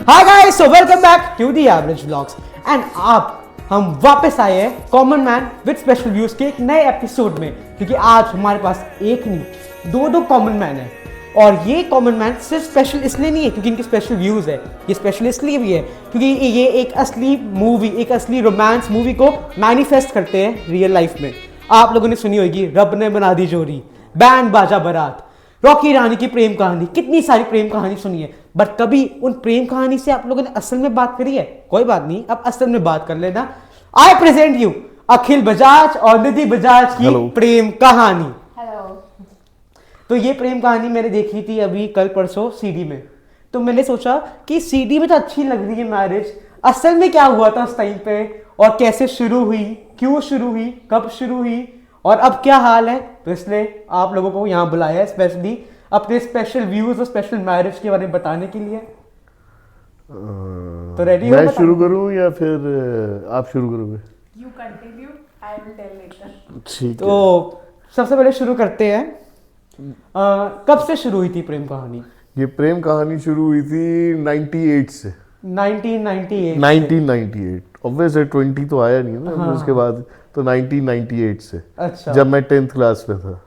Hi guys, so welcome back to the average vlogs and हम वापस आए हैं common man with special views के एक नए एपिसोड में, क्योंकि आज हमारे पास एक नहीं दो कॉमन मैन है। और ये कॉमन मैन सिर्फ स्पेशल इसलिए नहीं है क्योंकि इनके स्पेशल व्यूज है, ये स्पेशल इसलिए भी है क्योंकि ये एक असली मूवी, एक असली रोमांस मूवी को मैनिफेस्ट करते हैं रियल लाइफ में। आप लोगों ने सुनी होगी रब ने बना दी जोड़ी, बैंड बाजा बारात, रॉकी रानी की प्रेम कहानी, कितनी सारी प्रेम कहानी सुनी है, बट कभी उन प्रेम कहानी से आप लोगों ने असल में बात करी है? कोई बात नहीं, अब असल में बात कर लेना। आई प्रेजेंट यू अखिल बजाज और निधि बजाज की प्रेम कहानी। तो ये प्रेम कहानी मैंने देखी थी अभी कल परसों सीडी में, तो मैंने सोचा कि सीडी में तो अच्छी लग रही है मैरिज, असल में क्या हुआ था उस टाइम पे और कैसे शुरू हुई, क्यों शुरू हुई, कब शुरू हुई और अब क्या हाल है। तो इसलिए आप लोगों को यहाँ बुलाया है स्पेशली अपने स्पेशल व्यूज और स्पेशल मैरिज के बारे में बताने के लिए। तो रेडी हो? मैं शुरू करूं या फिर आप शुरू करोगे? You continue, I will tell later. ठीक है। तो सबसे पहले शुरू करते हैं, कब से शुरू हुई थी प्रेम कहानी? ये प्रेम कहानी शुरू हुई थी 98 से। 1998 ऑब्वियसली 20 तो आया नहीं ना। हाँ। उसके बाद तो 1998 से। अच्छा, जब मैं 10th क्लास में था।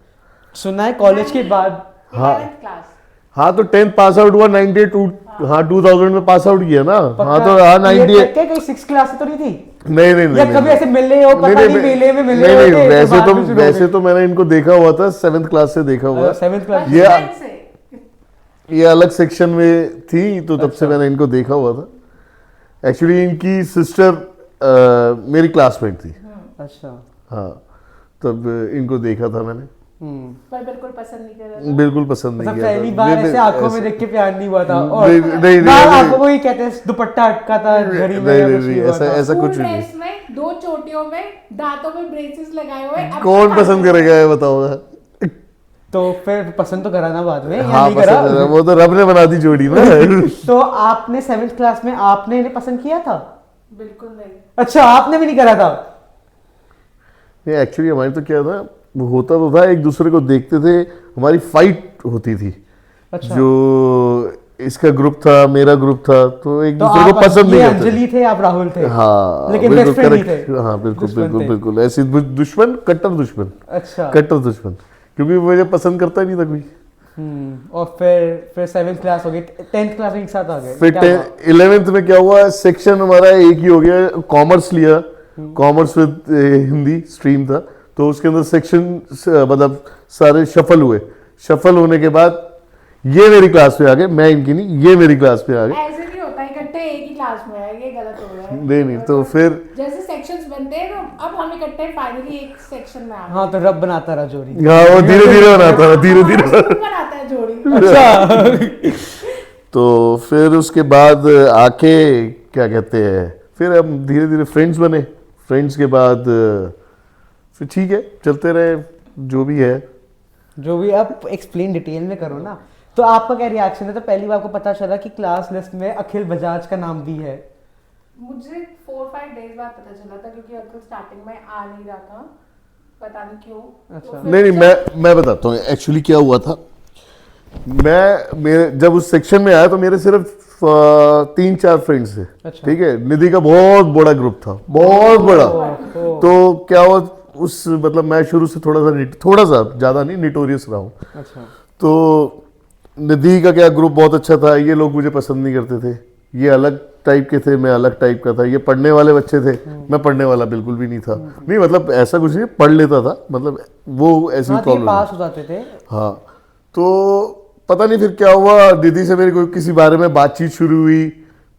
सुना है कॉलेज के बाद। हाँ हाँ, तो 10th पास आउट हुआ 98। हाँ 2000 में पास आउट किया ना। हाँ तो हाँ 98 कहीं 6 क्लास से तो नहीं थी? नहीं, कभी ऐसे मिले हो, पता नहीं मेले में मिले हो? नहीं, वैसे तो मैंने इनको देखा हुआ था 7th क्लास से देखा हुआ। 7th क्लास ये अलग सेक्शन में थी तो तब से मैंने इनको देखा हुआ था। एक्चुअली इनकी सिस्टर मेरी क्लासमेट थी। अच्छा। हाँ, तब इनको देखा था मैंने। पर बिल्कुल पसंद नहीं कर रहा था। बिल्कुल पसंद नहीं किया। पहली बार ऐसे आंखों में देख के प्यार नहीं हुआ था और नहीं, आंखों को ही कहते हैं दुपट्टा अटका था घड़ी में। नहीं, ऐसा कुछ नहीं। में 2 चोटियों में दांतों में ब्रेसेस लगाए हुए, कौन पसंद करेगा ये बताओ? तो फिर पसंद तो करा ना बाद में? हाँ, नहीं करा? वो तो रब ने बना दी जोड़ी ना। तो आपने 7th क्लास में आपने इन्हें पसंद किया था? बिल्कुल नहीं। अच्छा, आपने भी नहीं करा था? एक्चुअली हमारी तो क्या था, वो होता तो था, एक दूसरे को देखते थे, हमारी फाइट होती थी। अच्छा। जो इसका ग्रुप था, मेरा ग्रुप था, तो एक दूसरे को पसंद नहीं करते। अंजलि थे, आप राहुल थे। हाँ, लेकिन बेस्ट फ्रेंड नहीं थे। हाँ बिल्कुल ऐसे दुश्मन, कट्टर दुश्मन। अच्छा, कट्टर दुश्मन, क्योंकि मुझे पसंद करता ही नहीं था कोई। और फिर 7th क्लास हो गई, 10th क्लास में एक साथ आ गए। फिर 11th में क्या हुआ, सेक्शन हमारा एक ही हो गया, कॉमर्स लिया, कॉमर्स विद हिंदी स्ट्रीम था, तो उसके अंदर सेक्शन मतलब सारे शफल हुए। शफल होने के बाद ये मेरी क्लास में आ गए, मैं इनकी नहीं, ये मेरी क्लास में आ गए। ऐसे नहीं होता, इकट्ठे एक ही क्लास में है, ये गलत हो रहा है। नहीं, तो फिर जैसे सेक्शंस बनते हैं ना, अब हम इकट्ठे फाइनली एक सेक्शन में आ गए। हाँ, तो रब बनाता रहा जोड़ी। हाँ, वो धीरे-धीरे बनाता रहा, धीरे-धीरे बनाता है जोड़ी। अच्छा। तो फिर उसके बाद आके क्या कहते हैं, फिर हम धीरे-धीरे फ्रेंड्स बने। फ्रेंड्स के बाद फिर ठीक है, चलते रहे जो भी है। जो भी आप एक्सप्लेन डिटेल में करो ना। तो आपका क्या रिएक्शन है? तो पहली बार को पता चला कि क्लास लिस्ट में अखिल बजाज का नाम भी है? मुझे 4-5 डेज बाद पता चला था, क्योंकि अखिल स्टार्टिंग में आ नहीं रहा था, पता नहीं क्यों। अच्छा। तो नहीं, मैं बताता हूँ एक्चुअली क्या हुआ था। मेरे जब उस सेक्शन में आया तो मेरे सिर्फ 3-4 फ्रेंड्स थे। अच्छा। ठीक है, निधि का बहुत बड़ा ग्रुप था, बहुत बड़ा। तो क्या हुआ, उस मतलब मैं शुरू से थोड़ा सा ज्यादा नहीं निटोरियस रहा हूँ। अच्छा। तो निधि का क्या ग्रुप बहुत अच्छा था, ये लोग मुझे पसंद नहीं करते थे, ये अलग टाइप के थे, मैं अलग टाइप का था। ये पढ़ने वाले बच्चे थे, मैं पढ़ने वाला बिल्कुल भी नहीं था। नहीं मतलब ऐसा कुछ नहीं, पढ़ लेता था, मतलब वो ऐसी प्रॉब्लम पास हो जाते थे। हाँ, तो पता नहीं फिर क्या हुआ, निधि से मेरी कोई किसी बारे में बातचीत शुरू हुई,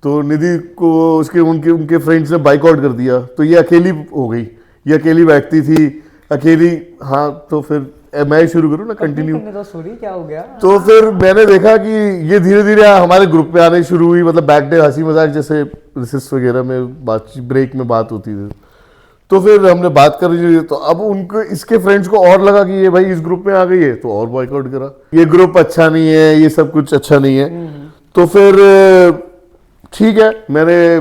तो निधि को उनके फ्रेंड्स ने बाइकआउट कर दिया, तो ये अकेली हो गई, ये अकेली बैठती थी, अकेली। हाँ, तो फिर मैं शुरू करूँ ना, कंटिन्यू। तो सॉरी, क्या हो गया? तो फिर मैंने देखा कि ये धीरे धीरे हमारे ग्रुप में आने शुरू हुई, मतलब बैक डे हंसी मजाक जैसे रिसेस वगैरह में बातचीत, ब्रेक में बात होती थी। तो फिर हमने बात कर रही, तो अब उनको इसके फ्रेंड्स को और लगा कि ये भाई इस ग्रुप में आ गई है, तो और बॉयकआउट करा, ये ग्रुप अच्छा नहीं है, ये सब कुछ अच्छा नहीं है। तो फिर ठीक है, मैंने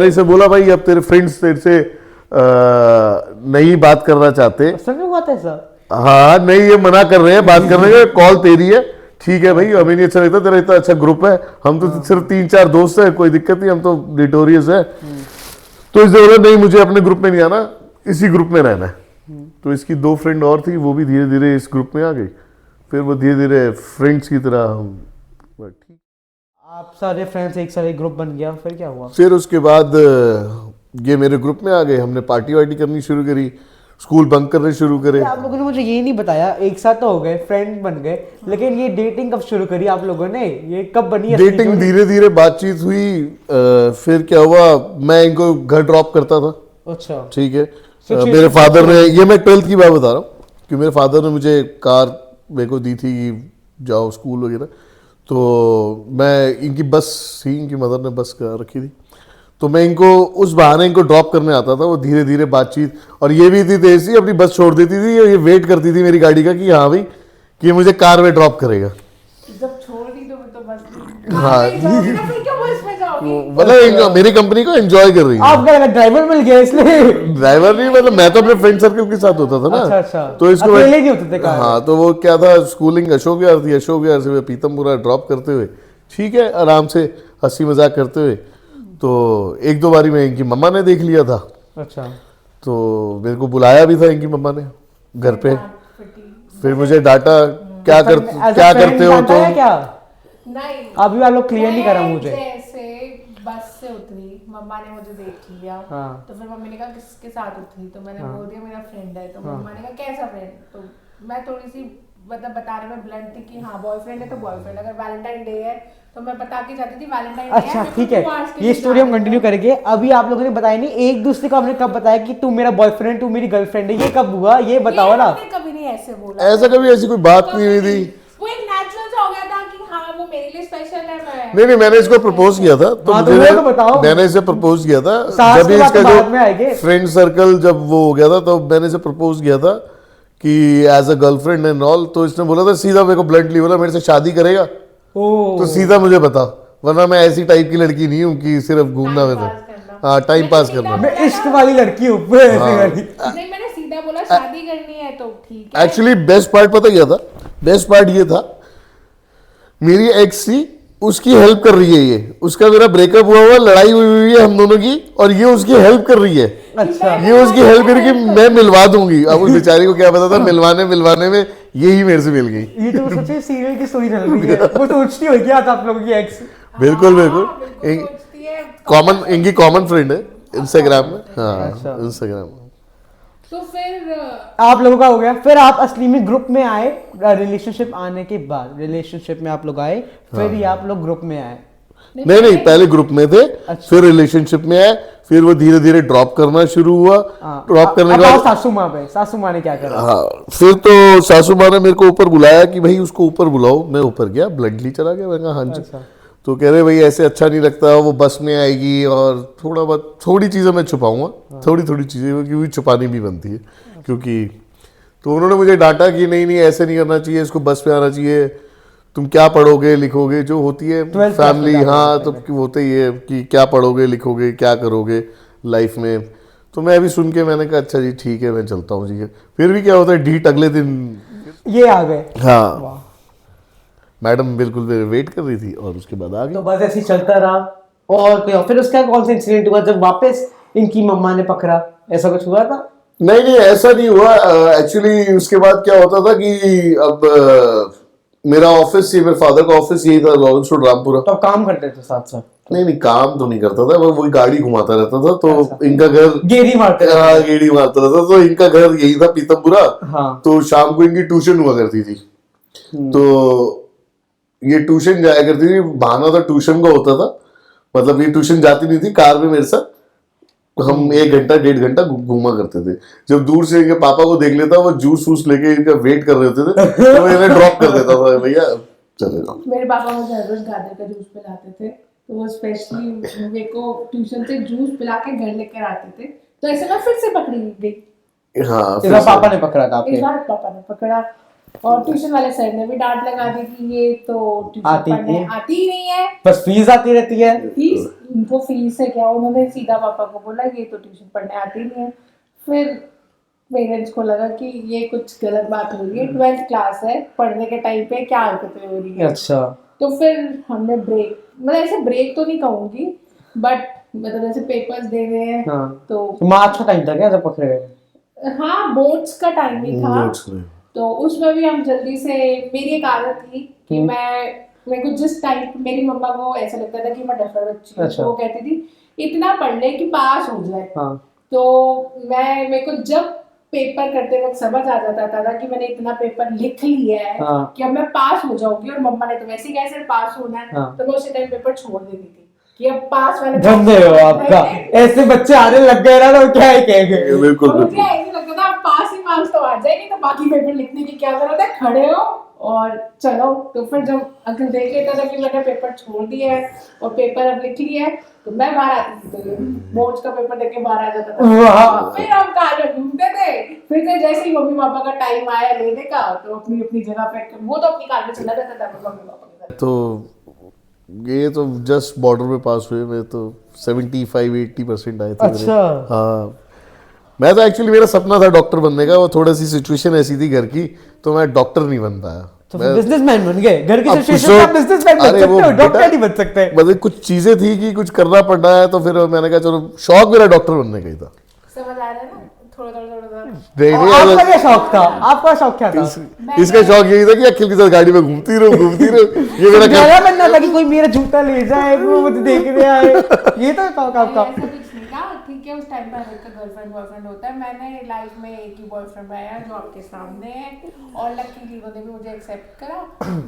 इसे बोला भाई अब तेरे फ्रेंड्स तेरे से नहीं बात करना चाहते। सच में हुआ था ऐसा? हाँ, नहीं, ये मना कर रहे हैं बात करने का, कॉल तेरी है, ठीक है भाई, हमें नहीं अच्छा लगता, तेरा इतना अच्छा ग्रुप है, हम तो सिर्फ 3-4 दोस्त हैं, कोई दिक्कत नहीं, हम तो डिटोरियस है। तो इसने बोला नहीं मुझे अपने ग्रुप में नहीं आना, इसी ग्रुप में रहना है। तो इसकी 2 फ्रेंड और थी, वो भी धीरे धीरे इस ग्रुप में आ गई, फिर वो धीरे धीरे फ्रेंड्स की तरह हम ठीक। आप सारे फ्रेंड्स एक सारे ग्रुप बन गया, फिर क्या हुआ? फिर उसके बाद ये मेरे ग्रुप में आ गए, हमने पार्टी वार्टी करनी शुरू करी, स्कूल बंक करने शुरू करे। आप लोगों ने मुझे ये नहीं बताया, एक साथ तो हो गए, फ्रेंड बन गए, लेकिन ये डेटिंग कब शुरू करी आप लोगों ने? ये कब बनी असली डेटिंग जोड़ी? धीरे धीरे बातचीत हुई, फिर क्या हुआ, मैं इनको घर ड्रॉप करता था, अच्छा। ठीक है। Situation मेरे फादर ने, ये मैं 12th की बात बता रहा हूँ कि मेरे फादर ने मुझे कार मेरे को दी थी कि जाओ स्कूल वगैरह, तो मैं इनकी बस थी, इनकी मदर ने बस कर रखी थी, तो मैं इनको उस बहाने इनको ड्रॉप करने आता था। वो धीरे धीरे बातचीत, और ये भी थी तेज सी, अपनी बस छोड़ देती थी, ये वेट करती थी मेरी गाड़ी का कि हाँ भाई कि ये मुझे कार में ड्रॉप करेगा। जब छोड़ दी तो बस हाँ। जाओगी ना, फिर क्यों बस में जाओगी? मतलब मेरी कंपनी को एंजॉय कर रही है। आपका लगा ड्राइवर मिल गया इसलिए? ड्राइवर नहीं, मतलब मैं तो अपने फ्रेंड सर्कल के साथ होता था ना। अच्छा अच्छा, तो इसको अकेले नहीं होते थे कार? हाँ, तो वो क्या था, स्कूलिंग अशोक विहार थी, अशोक विहार से पीतमपुरा ड्रॉप करते हुए, ठीक है, आराम से हंसी मजाक करते हुए, तो 1-2 बारी में इनकी मम्मा ने देख लिया था, अच्छा। तो मेरे को बुलाया भी था इनकी मम्मा ने घर पे, फिर मुझे डांटा, क्या करते हो तो नहीं, अभी आप लोग क्लियर नहीं करा मुझे। जैसे बस से उतरी, मम्मा ने मुझे देख लिया, हाँ। तो फिर मम्मी ने कहा किसके साथ उतरी, तो मैंने बोल दिया मेरा फ्रेंड है, तो मम्मा ने कहा कैसा फ्रेंड, तो मैं थोड़ी सी मतलब बताने में ब्लंट थी कि हाँ बॉयफ्रेंड है तो बॉयफ्रेंड, अगर वैलेंटाइन डे है तो मैं बता के जाती थी वैलेंटाइन डे है। अच्छा मेरे को ठीक है, तू आज के ये दिन स्टोरी हम जाने कंटिन्यू दो। करेंगे। अभी आप लोगों ने बताया नहीं एक दूसरे को, हमने कब बताया कि तू मेरा बॉयफ्रेंड, तू मेरी गर्लफ्रेंड है, ये कब हुआ ये बताओ ये ना। हमने कभी नहीं ऐसे बोला, ऐसा कभी ऐसी कोई बात नहीं हुई थी। वो एक नेचुरल सा हो गया था कि हाँ वो मेरे लिए स्पेशल है। नहीं, मैंने इसको प्रपोज किया था, तो हाँ, तो मुझे वो तो बताओ। मैंने इसे प्रपोज किया था सास जब के ये बाद इसका तो जो बाद में आएंगे। फ्रेंड सर्कल जब वो हो गया था, तो मैंने इसे प्रपोज किया था कि as a girlfriend and all, तो इसने बोला था सीधा, मेरे को ब्लंटली बोला मेरे से शादी करेगा, ओ तो सीधा मुझे बता, वरना मैं ऐसी टाइप की लड़की नहीं हूँ कि सिर्फ घूमना फिरना। हाँ, टाइम पास करना। मैं इश्क वाली लड़की हूँ पूरे ऐसे वाली। नहीं, मैंने सीधा बोला शादी करनी है तो ठीक है। एक्चुअली बेस्ट पार्ट पता क्या था, बेस्ट पार्ट ये था, मेरी एक्स थी, उसकी हेल्प कर रही है ये, उसका मेरा ब्रेकअप हुआ, लड़ाई हुई है हम दोनों की, और ये उसकी हेल्प कर रही है। अच्छा, ये उसकी हेल्प करके मैं मिलवा दूंगी। अब उस बेचारी को क्या पता था, मिलवाने में यही मेरे से मिल गई। ये तो सोचिए सीरियल की स्टोरी चल रही है, वो सोचती होगी आज आप लोगों की एक्स। बिल्कुल सोचती है। कॉमन, इनकी कॉमन फ्रेंड है इंस्टाग्राम में। हाँ, अच्छा। इंस्टाग्राम में। तो फिर आप लोगों का हो गया, फिर आप असली में ग्रुप में आए, रिलेशनशिप आने के बाद रिलेशनशिप में आप लोग आए, फिर ही आप लोग ग्रुप में आए। नहीं, पहले ग्रुप में थे, अच्छा। फिर रिलेशनशिप में आए, फिर वो धीरे धीरे ड्रॉप करना शुरू हुआ। ड्रॉप करने के अब आओ बाद सासू माँ पे, सासू माँ ने क्या करा? हाँ, फिर तो सासू माँ ने मेरे को ऊपर बुलाया कि भाई उसको ऊपर बुलाओ। मैं ऊपर गया, ब्लडली चला गया, मैं कहा हाँ जी। अच्छा। तो कह रहे भाई ऐसे अच्छा नहीं लगता, वो बस में आएगी और थोड़ा बहुत थोड़ी चीज़ें मैं छुपाऊंगा, थोड़ी चीज़ें क्योंकि छुपानी भी बनती है, क्योंकि तो उन्होंने मुझे डांटा कि नहीं ऐसे नहीं करना चाहिए, इसको बस में आना चाहिए, तुम क्या पढ़ोगे लिखोगे, जो होती है 12th फैमिली। क्लास में हाँ, तो होता ही है कि क्या पढ़ोगे लिखोगे, क्या करोगे लाइफ में। तो मैं अभी सुन के मैंने कहा अच्छा जी ठीक है, मैं चलता हूँ जी। फिर भी क्या होता है, डीट अगले दिन ये आ गए। हाँ, वाह। मैडम बिल्कुल मेरे वेट कर रही थी और उसके बाद आ गई। तो बस ऐसे ही चलता रहा, और क्या फिर उसका कौन सा इंसिडेंट हुआ जब वापस इनकी मम्मा ने पकड़ा, ऐसा कुछ हुआ था? नहीं, ऐसा नहीं हुआ। एक्चुअली उसके बाद क्या होता था कि अब मेरा ऑफिस, ये मेरे फादर का ऑफिस यही था, लॉरेंस रोड, रामपुरा। तो आप काम करते थे साथ साथ? नहीं, काम तो नहीं करता था, वो वही गाड़ी घुमाता रहता था। तो अच्छा। इनका घर गेड़ी मारते थे? हाँ, गेड़ी मारता रहता, तो इनका घर यही था पीतमपुरा। हाँ। तो शाम को इनकी ट्यूशन हुआ करती थी, तो ये ट्यूशन जाया करती थी, बहाना था ट्यूशन का होता था, मतलब ये ट्यूशन जाती नहीं थी, कार में मेरे साथ हम 1 घंटा 1.5 घंटा घूमा करते थे। जब दूर से इनके पापा को देख लेता, वो जूस वूस लेके इनका वेट कर रहे होते थे, तो मैं इन्हें ड्रॉप कर देता था, भैया चले जाओ। मेरे पापा मुझे हर रोज गाजर का जूस पिलाते थे, तो वो स्पेशली मेरे को ट्यूशन से जूस पिला के घर लेकर आते थे, तो ऐसे मैं फिर से पकड़ी गई। हाँ, इस बार पापा ने पकड़ा था इस आपके? बार पापा ने पकड़ा, और ट्यूशन वाले सर ने भी डांट लगा दी कि ये तो ट्यूशन आती पढ़ने नहीं। आती ही नहीं है। बस फीस आती रहती है। फीस, उनको फीस है क्या, उन्होंने सीधा पापा को बोला ये तो ट्यूशन पढ़ने आती नहीं है। फिर पेरेंट्स को लगा कि ये कुछ गलत बात हो रही है, 12th क्लास है, पढ़ने के टाइम पे क्या हरकतें हो रही है। अच्छा तो फिर हमने ब्रेक, मतलब ऐसे ब्रेक तो नहीं कहूंगी, बट मतलब जैसे पेपर्स दे रहे हैं हाँ तो मार्च का टाइम था क्या जब पकड़े गए? हाँ बोर्ड्स का टाइम ही था। Notes में। तो उसमें भी हम जल्दी से, मेरी एक आदत थी कि मेरे को जिस टाइम, मेरी मम्मा को ऐसा लगता था कि मैं डफर बच्ची हूँ, अच्छा। तो वो कहती थी इतना पढ़ ले कि पास हो जाए। हाँ तो मेरे को जब पेपर करते वक्त समझ आ जाता था कि मैंने इतना पेपर लिख लिया है हाँ। कि अब मैं पास हो जाऊंगी, और मम्मा ने तो वैसे ही कैसे पास होना है, हाँ। तो मैं उसी टाइम पेपर छोड़ देती थी कि अब पास वाले धन्य हो आपका, ऐसे बच्चे आने लग गए ना तो क्या ही कहेंगे। बिल्कुल और मुझे बिल्कुल। ऐसे लगता था पास ही पास तो आ जाएगी, तो बाकी पेपर लिखने की क्या जरूरत है, खड़े हो और चलो। तो फिर जब अंकल देख लेता था कि मैंने पेपर छोड़ दिया है और पेपर अब लिख लिया है, तो मैं बाहर आती थी, तो बोर्ड्स का पेपर देख के बाहर आ जाता था। वाह। फिर हम कार में घूमते थे, फिर से जैसे ही मम्मी पापा का टाइम आया लेने का, तो अपनी अपनी जगह पे, वो तो अपनी कार में चला जाता था मम्मी पापा के साथ। तो ये तो जस्ट बॉर्डर में पास हुए, मैं तो 75-80% आए थे मेरे। अच्छा। हाँ मैं तो एक्चुअली, मेरा सपना था डॉक्टर बनने का, वो थोड़ी सी सिचुएशन ऐसी थी घर की, तो मैं डॉक्टर नहीं बन पाया। तो बिजनेसमैन बन गए, घर की अब सिचुएशन कुछ में आप बिजनेसमैन बन अरे सकते वो हो, डॉक्टर बेटा, नहीं बन सकते। मतलब कुछ चीजें थी कि कुछ करना पड़ना है, तो फिर मैंने कहा चलो, शौक मेरा डॉक्टर बनने का ही था। समझ आ रहा है ना, थोड़ा थोड़ा थोड़ा। नहीं और नहीं आपका ऐसा- क्या शौक था? आपका शौक क्या था? इसका शौक यही था कि अखिल के साथ गाड़ी में घूमती रहो ये मेरा मेरा बनना था कि कोई मेरा जूता ले जाए, वो मुझे देखने आए, ये तो शौक आपका। ऐसा कुछ नहीं था, ठीक है। उस टाइम पर हर एक का गर्लफ्रेंड बॉयफ्रेंड होता है। मैंने लाइफ में एक ही बॉयफ्रेंड पाया जो आपके सामने है, और लकीली उन्होंने भी मुझे एक्सेप्ट करा।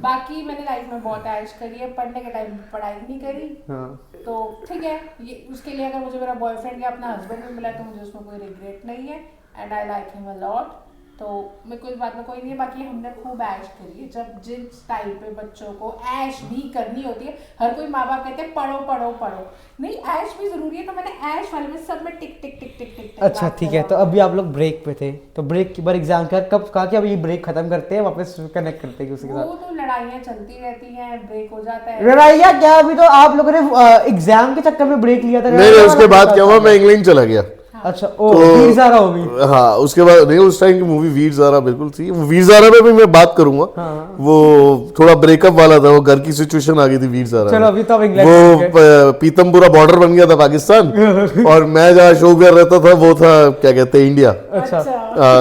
बाकी मैंने लाइफ में बहुत ऐश करी है, पढ़ने के टाइम पढ़ाई नहीं करी। हाँ। तो ठीक है, ये उसके लिए अगर मुझे मेरा बॉयफ्रेंड या अपना हस्बैंड भी मिला तो मुझे उसमें कोई रिग्रेट नहीं है, and I like him a lot. तो मैं कोई बात में कोई नहीं है। बाकी हमने खूब ऐश करी है, जब जिस टाइम पे बच्चों को ऐश भी करनी होती है। हर कोई माँ बाप कहते हैं पढ़ो पढ़ो पढ़ो, नहीं ऐश भी जरूरी है। तो मैंने ऐश वाले में सब में टिक टिक टिक टिक टिक। अच्छा ठीक है, तो अभी आप लोग ब्रेक पे थे, तो ब्रेक के बाद एग्जाम का कब कहा कि अब ये ब्रेक खत्म करते हैं, वापस कनेक्ट करते हैं उसके वो साथ? तो लड़ाइयाँ चलती रहती हैं, ब्रेक हो जाता है। लड़ाइया क्या, अभी तो आप लोगों ने एग्जाम के चक्कर में ब्रेक लिया था। नहीं, उसके बाद क्या हुआ, मैं इंग्लैंड चला गया। अच्छा ओ वीर ज़ारा हो गई। हाँ उसके बाद नहीं, उस टाइम की मूवी वीर ज़ारा बिल्कुल थी। वीर ज़ारा में भी मैं बात करूंगा। हाँ। वो थोड़ा ब्रेकअप वाला था, वो घर की सिचुएशन आ गई थी वीर ज़ारा चलो में। अभी तो अब इंग्लैंड वो पीतमपुरा बॉर्डर बन गया था पाकिस्तान और मैं जहाँ शो कर रहता था वो था क्या कहते हैं, इंडिया। अच्छा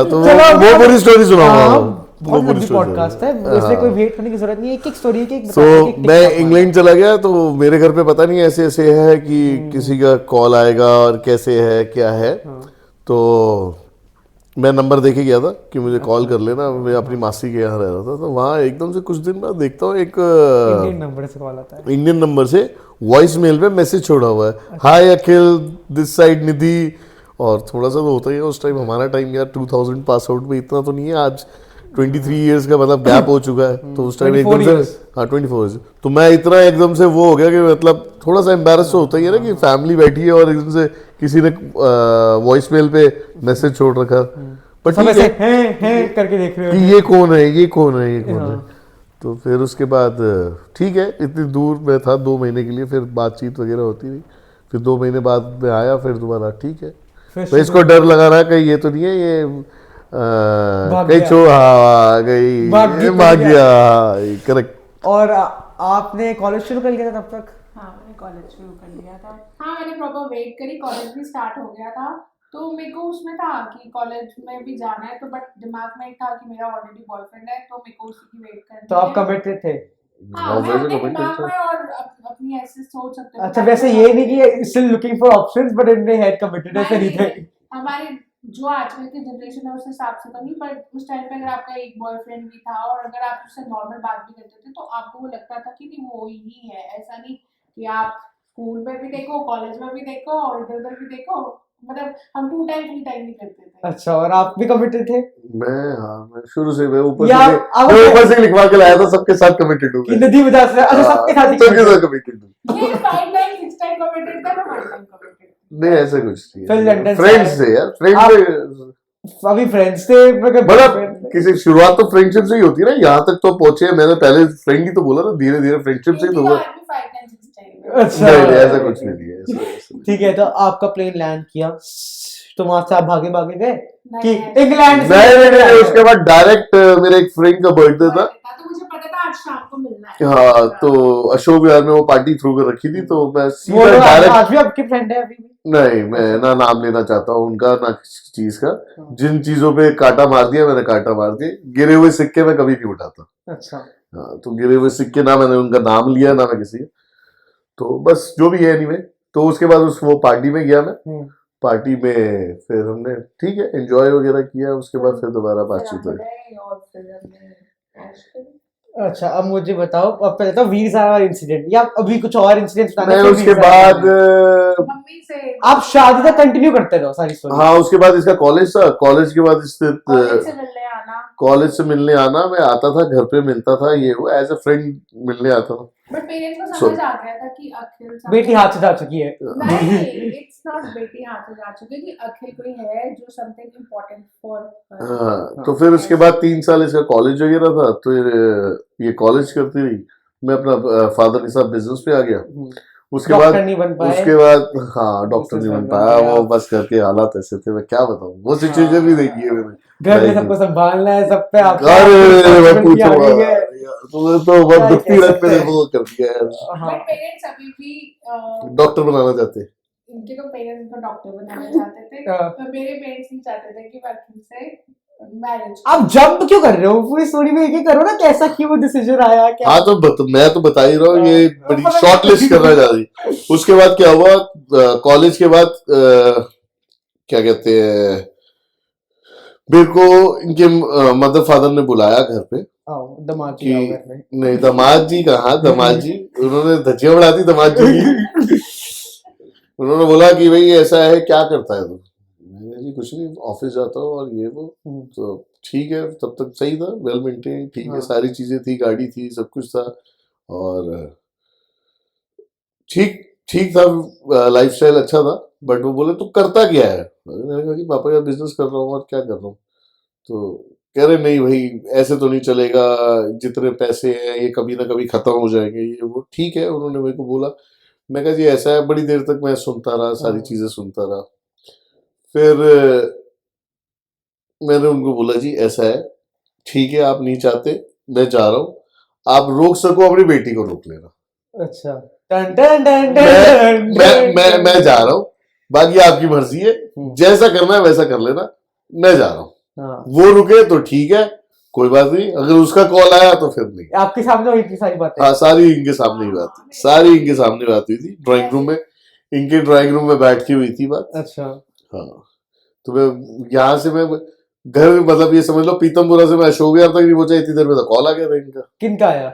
तो चलो वो पूरी स्टोरी सुनाऊंगा। बहुत लंबी पॉडकास्ट है, इसलिए कोई वेट करने की जरूरत नहीं है, एक एक स्टोरी एक एक तो मैं इंग्लैंड चला गया, तो मेरे घर पे पता नहीं ऐसे ऐसे है कि किसी का कॉल आएगा और कैसे है क्या है। तो मैं नंबर देके गया था कि मुझे कॉल कर लेना, मैं अपनी मासी के यहाँ रह रहा था। तो वहाँ एकदम से कुछ दिन बाद देखता हूँ एक इंडियन नंबर से कॉल आता है, इंडियन नंबर से वॉइस मेल पे मैसेज छोड़ा हुआ है, हाय अखिल दिस साइड निधि। और थोड़ा सा तो होता ही है उस टाइम, हमारा टाइम यार 2000 पास आउट में इतना तो नहीं है, आज 23 इयर्स का मतलब गैप हो चुका है। तो उस टाइम एकदम से हाँ 24 इयर्स, तो मैं इतना एकदम से वो हो गया कि मतलब थोड़ा सा एम्बेरस तो होता ही है ना कि फैमिली बैठी है और एकदम से किसी ने वॉइस मेल पे मैसेज छोड़ रखा। पर सब ठीक ऐसे है हैं करके देख रहे हो कि ये कौन है ये कौन है ये कौन है। हाँ। तो फिर उसके बाद ठीक है, इतनी दूर मैं था 2 महीने के लिए, फिर बातचीत वगैरह होती रही। फिर 2 महीने बाद मैं आया, फिर दोबारा ठीक है। तो इसको डर लगा रहा है कहीं ये तो नहीं है ये कहीं भाग गया। करेक्ट। और आपने कॉलेज शुरू कर लिया था तब तक? हाँ मैंने कॉलेज शुरू कर लिया था। हाँ मैंने प्रॉपर वेट करी, कॉलेज भी स्टार्ट हो गया था। तो मेरे को उसमें था कि कॉलेज में भी जाना है, तो बट दिमाग में एक था कि मेरा ऑलरेडी बॉयफ्रेंड है, तो मेरे को उसी की वेट करनी है। तो आप कमिटेड थे? हाँ मैं अपने दिमाग में और अपनी ऐसे सोच सकते हो। अच्छा वैसे ये नहीं कि still looking for options but in they had committed, ऐसे नहीं थे? हमारे जो आजकल की जनरेशन है उस हिसाब से तो नहीं, पर उस टाइम पे अगर आपका एक बॉयफ्रेंड भी था और अगर आप उससे नॉर्मल बात भी करते थे तो आपको वो लगता था कि नहीं वो ही है। ऐसा नहीं कि आप स्कूल में भी देखो, कॉलेज में भी देखो और इधर उधर भी देखो, मतलब हम 2 टाइम 3 टाइम नहीं करते थे। अच्छा और आप भी कमिटेड थे? मैं शुरू से मैं ऊपर से लिखवा के लाया था सबके साथ कमिटेड हूँ कि नदी वजह से। अच्छा सबके साथ ही कमिटेड हूँ। ये 5 टाइम 6 टाइम कमिटेड था, मैं 5 टाइम कमिटेड। नहीं ऐसा कुछ फिर नहीं, लंदन फ्रेंड्स थे यार, फ्रेंड्स अभी फ्रेंड्स थे मतलब किसी शुरुआत तो फ्रेंडशिप से ही होती है ना, यहाँ तक तो पहुंचे। मैंने पहले फ्रेंड ही तो बोला ना, धीरे धीरे फ्रेंडशिप से ही तो हुआ। अच्छा नहीं ऐसा कुछ नहीं है। ठीक है, तो आपका प्लेन लैंड किया तो वहां से आप भागे भागे गए कि नहीं, इंग्लैंड से नहीं, उसके बाद डायरेक्ट मेरे एक फ्रेंड का बर्थडे था। तो मुझे पता था आज शाम को मिलना है। हाँ, तो अशोक विहार में वो पार्टी थ्रू कर रखी थी, तो मैं वो सीधा लोग डायरेक्ट। आज भी आपके फ्रेंड है अभी भी? नहीं, मैं ना नाम लेना चाहता हूँ उनका, ना किसी चीज का। जिन चीजों पे कांटा मार दिया मैंने कांटा मार दिया। गिरे हुए सिक्के मैं कभी नहीं उठाता। अच्छा। हाँ, तो गिरे हुए सिक्के ना मैंने उनका नाम लिया ना मैं किसी, तो बस जो भी है एनीवे। तो उसके बाद उस वो पार्टी में गया मैं। पार्टी में फिर हमने ठीक है एंजॉय वगैरह किया, उसके बाद फिर दोबारा बातचीत हुई। और फिर हमने ऐश करी। अच्छा, अब मुझे बताओ, अब पहले तो वीर सारा वाला इंसिडेंट, या अभी कुछ और इंसिडेंट्स बताना नहीं, फिर उसके वीर सारा बाद वाला। मम्मी से आप शादी तक कंटिन्यू करते रहो सारी स्टोरी। हाँ, उसके बाद इसका कॉलेज था। कॉलेज के बाद स्थित कॉलेज से मिलने आना। कॉलेज से मिलने आना, मैं आता था घर पे मिलता था, ये वो एज अ फ्रेंड मिलने आता था। बट पेरेंट्स को So- समझ आ गया था कि अखिल बेटी हाथ से जा चुकी है। नहीं, इट्स नॉट बेटी हाथ से जा चुकी है, कि अखिल कोई है जो समथिंग इम्पोर्टेंट फॉर। हाँ, तो फिर उसके बाद 3 साल इसका कॉलेज वगैरह था, तो ये कॉलेज करती रही। मैं अपना फादर के साथ बिजनेस पे आ गया। उसके बाद डॉक्टर नहीं बन पाए। उसके बाद हाँ, डॉक्टर नहीं बन Businessman पाया। बन वो गया। बस करके हालात ऐसे थे, मैं क्या बताऊँ, वो सिचुएशन भी देखी है मैंने। घर में Like- सबको संभालना है, सब पे आपको अरे मैं responsibility पूछो आ गई है। तुम्हें तो बहुत क्या दुखती कह रात सकते मैंने हैं। वो कर दिया है। हाँ। बट पेरेंट्स अभी भी डॉक्टर बनाना चाहते हैं। इनके तो पेरेंट्स को डॉक्टर बनाना चाहते थे, हाँ। तो मेरे पेरेंट्स नहीं चाहते थे कि मैं अखिल से मैरिज। आप जंप क्यों कर रहे हो? पूरी स्टोरी में ये करो ना, कैसा क्यों वो डिसीजन आया क्या? हाँ, तो मैं तो बता ही रहा हूँ, ये बड़ी हाँ। शॉर्ट लिस्ट करना चाह रही। उसके बाद क्या हुआ, कॉलेज के बाद क्या कहते हैं, मेरे को इनके मदर फादर ने बुलाया घर पे आओ दामाद कि जी आओ घर में। नहीं, दामाद जी कहाँ, दामाद जी उन्होंने धज्जियां बढ़ा दी दामाद जी की। उन्होंने बोला कि भाई ऐसा है, क्या करता है तू? मैंने जी कुछ नहीं, ऑफिस जाता हूँ और ये वो। तो ठीक है, तब तक सही था, वेल मेंटेन, ठीक है, हाँ। सारी चीजें थी, गाड़ी थी, सब कुछ था, और ठीक ठीक था, लाइफस्टाइल अच्छा था। बट वो बोले तू करता क्या है? मैंने कहा कि पापा का बिजनेस कर रहा हूँ और क्या कर रहा हूँ। तो कह रहे नहीं भाई, ऐसे तो नहीं चलेगा, जितने पैसे हैं ये कभी ना कभी खत्म हो जाएंगे, ये वो। ठीक है, उन्होंने मेरे को बोला। मैं कहा जी ऐसा है। बड़ी देर तक मैं सुनता रहा, सारी चीजें सुनता रहा। फिर मैंने उनको बोला जी ऐसा है, ठीक है, आप नहीं चाहते, मैं जा रहा हूँ, आप रोक सको अपनी बेटी को रोक लेना। अच्छा। टन टन टन मैं जा रहा हूँ, बाकी आपकी मर्जी है, जैसा करना है वैसा कर लेना, मैं जा रहा हूँ। हाँ। वो रुके तो ठीक है, कोई बात नहीं, अगर उसका कॉल आया तो फिर नहीं। आपके सामने हुई थी सारी बातें? हाँ, सारी इनके सामने ही बात हुई, सारी इनके सामने बात हुई थी, ड्राइंग रूम में, इनके ड्राइंग रूम में बैठ के हुई थी बात। अच्छा। हाँ, तो मैं यहाँ से मैं घर में, मतलब ये समझ लो पीतमपुरा से मैं अशोक विहार तक नहीं पहुंचा, इतनी देर में तो कॉल आ गया था इनका। किनका आया?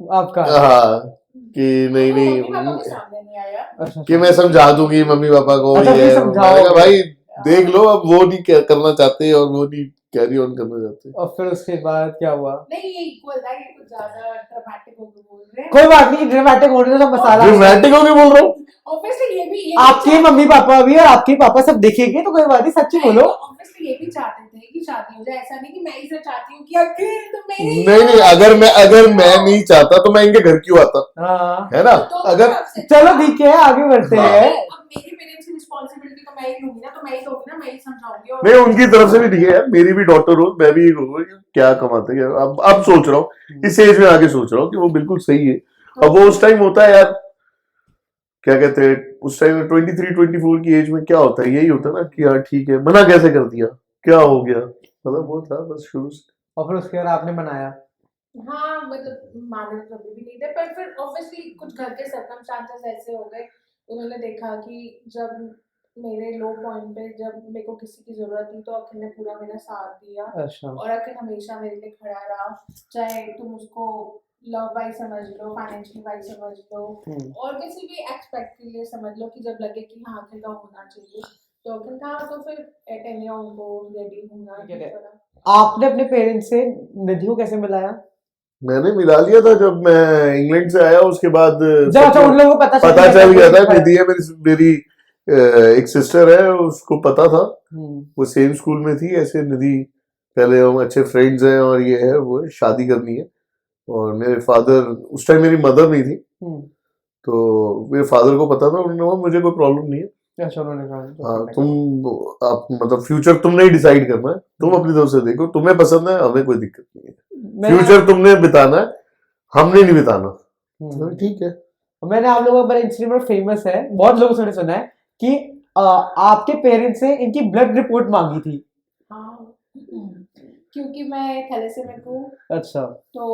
आपका आया? हाँ, कि नहीं मम्मी पापा नहीं, के सामने नहीं आया। अच्छा, कि मैं समझा दूंगी मम्मी पापा को। अच्छा, ये फिर समझाओ। मैंने कहा भाई देख लो, अब वो नहीं करना चाहते और वो नहीं कैरी ऑन करना चाहते। और फिर उसके बाद क्या हुआ? नहीं, ये इक्वल था, ये कुछ ज्यादा ड्रामेटिक होकर बोल रहे हैं। कोई बात नहीं, ड्रामेटिक हो रही है तो मसाला ड्रामेटिक होके बोल रहा हूँ। ऑब्वियसली ये भी आपके मम्मी पापा भी और आपके पापा सब देखेंगे, तो कोई बात नहीं, सच्ची बोलो। ऑब्वियसली ये भी चाहते थे कि शादी हो जाए, ऐसा नहीं कि मैं ही सिर्फ चाहती हूँ कि अखिल तो मेरी। नहीं, अगर मैं नहीं चाहता तो मैं इनके घर क्यों आता, हाँ। है ना? तो अगर चलो ठीक है, आगे बढ़ते हाँ। हैं। अब मेरे पेरेंट्स की रिस्पॉन्सिबिलिटी तो मैं ही लूंगी ना, तो मैं ही लूंगी ना, मैं ही समझाऊंगी। और नहीं, उनकी तरफ से भी ठीक है यार, मेरी भी डॉटर हो, मैं भी ये कहूंगा कि क्या कमाते हैं। अब सोच रहा हूँ, इस एज में आगे सोच रहा हूँ कि वो बिल्कुल सही है। अब वो उस टाइम होता है यार, क्या कहते हैं, उस टाइम 23-24 की एज में क्या होता है, यही होता है ना कि यार ठीक है, मना कैसे कर दिया, क्या हो गया, मतलब वो था बस शुरू से। और फिर उसके बाद आपने बनाया? हाँ, मतलब माने तो कभी भी नहीं थे, पर फिर ऑब्वियसली कुछ घर के सर्कमस्टांसेस ऐसे हो गए, उन्होंने देखा कि जब मेरे लो पॉइंट पे जब मेरे को किसी की जरूरत थी तो अखिल ने पूरा मेरा साथ दिया। अच्छा। और अखिल हमेशा मेरे लिए खड़ा रहा, चाहे तुम उसको लव वाइज समझ लो, फाइनेंशियल वाइज समझ लो, और किसी भी एक्सपेक्ट के लिए समझ लो कि जब लगे कि हाँ अखिल का होना चाहिए तो अखिल था। तो फिर एट एनी उनको रेडी होना। आपने अपने पेरेंट्स से निधि को कैसे मिलाया? मैंने मिला लिया था जब मैं इंग्लैंड से आया, उसके बाद जब अच्छा उन लोगों को पता चल गया था। निधि है मेरी एक सिस्टर है, उसको पता था, वो सेम स्कूल में थी। ऐसे निधि पहले हम अच्छे फ्रेंड्स हैं और ये है वो है, शादी करनी है। और मेरे फादर, उस टाइम मेरी मदर नहीं थी, तो मेरे फादर को पता था, उन्होंने कहा मुझे कोई प्रॉब्लम नहीं है, अच्छा उन्होंने कहा हाँ तुम आप मतलब फ्यूचर तुमने ही डिसाइड करना है, तुम अपनी तरफ से देखो, तुम्हें पसंद है, हमें कोई दिक्कत नहीं है, फ्यूचर तुमने बिताना है, हमने नहीं बिताना। तो ठीक है। मैंने आप लोगों का इंसिडेंट फेमस है, बहुत लोगों ने सुना है कि आपके पेरेंट्स ने इनकी ब्लड रिपोर्ट मांगी थी। हाँ, क्योंकि मैं थैलेसीमिक हूँ। अच्छा। तो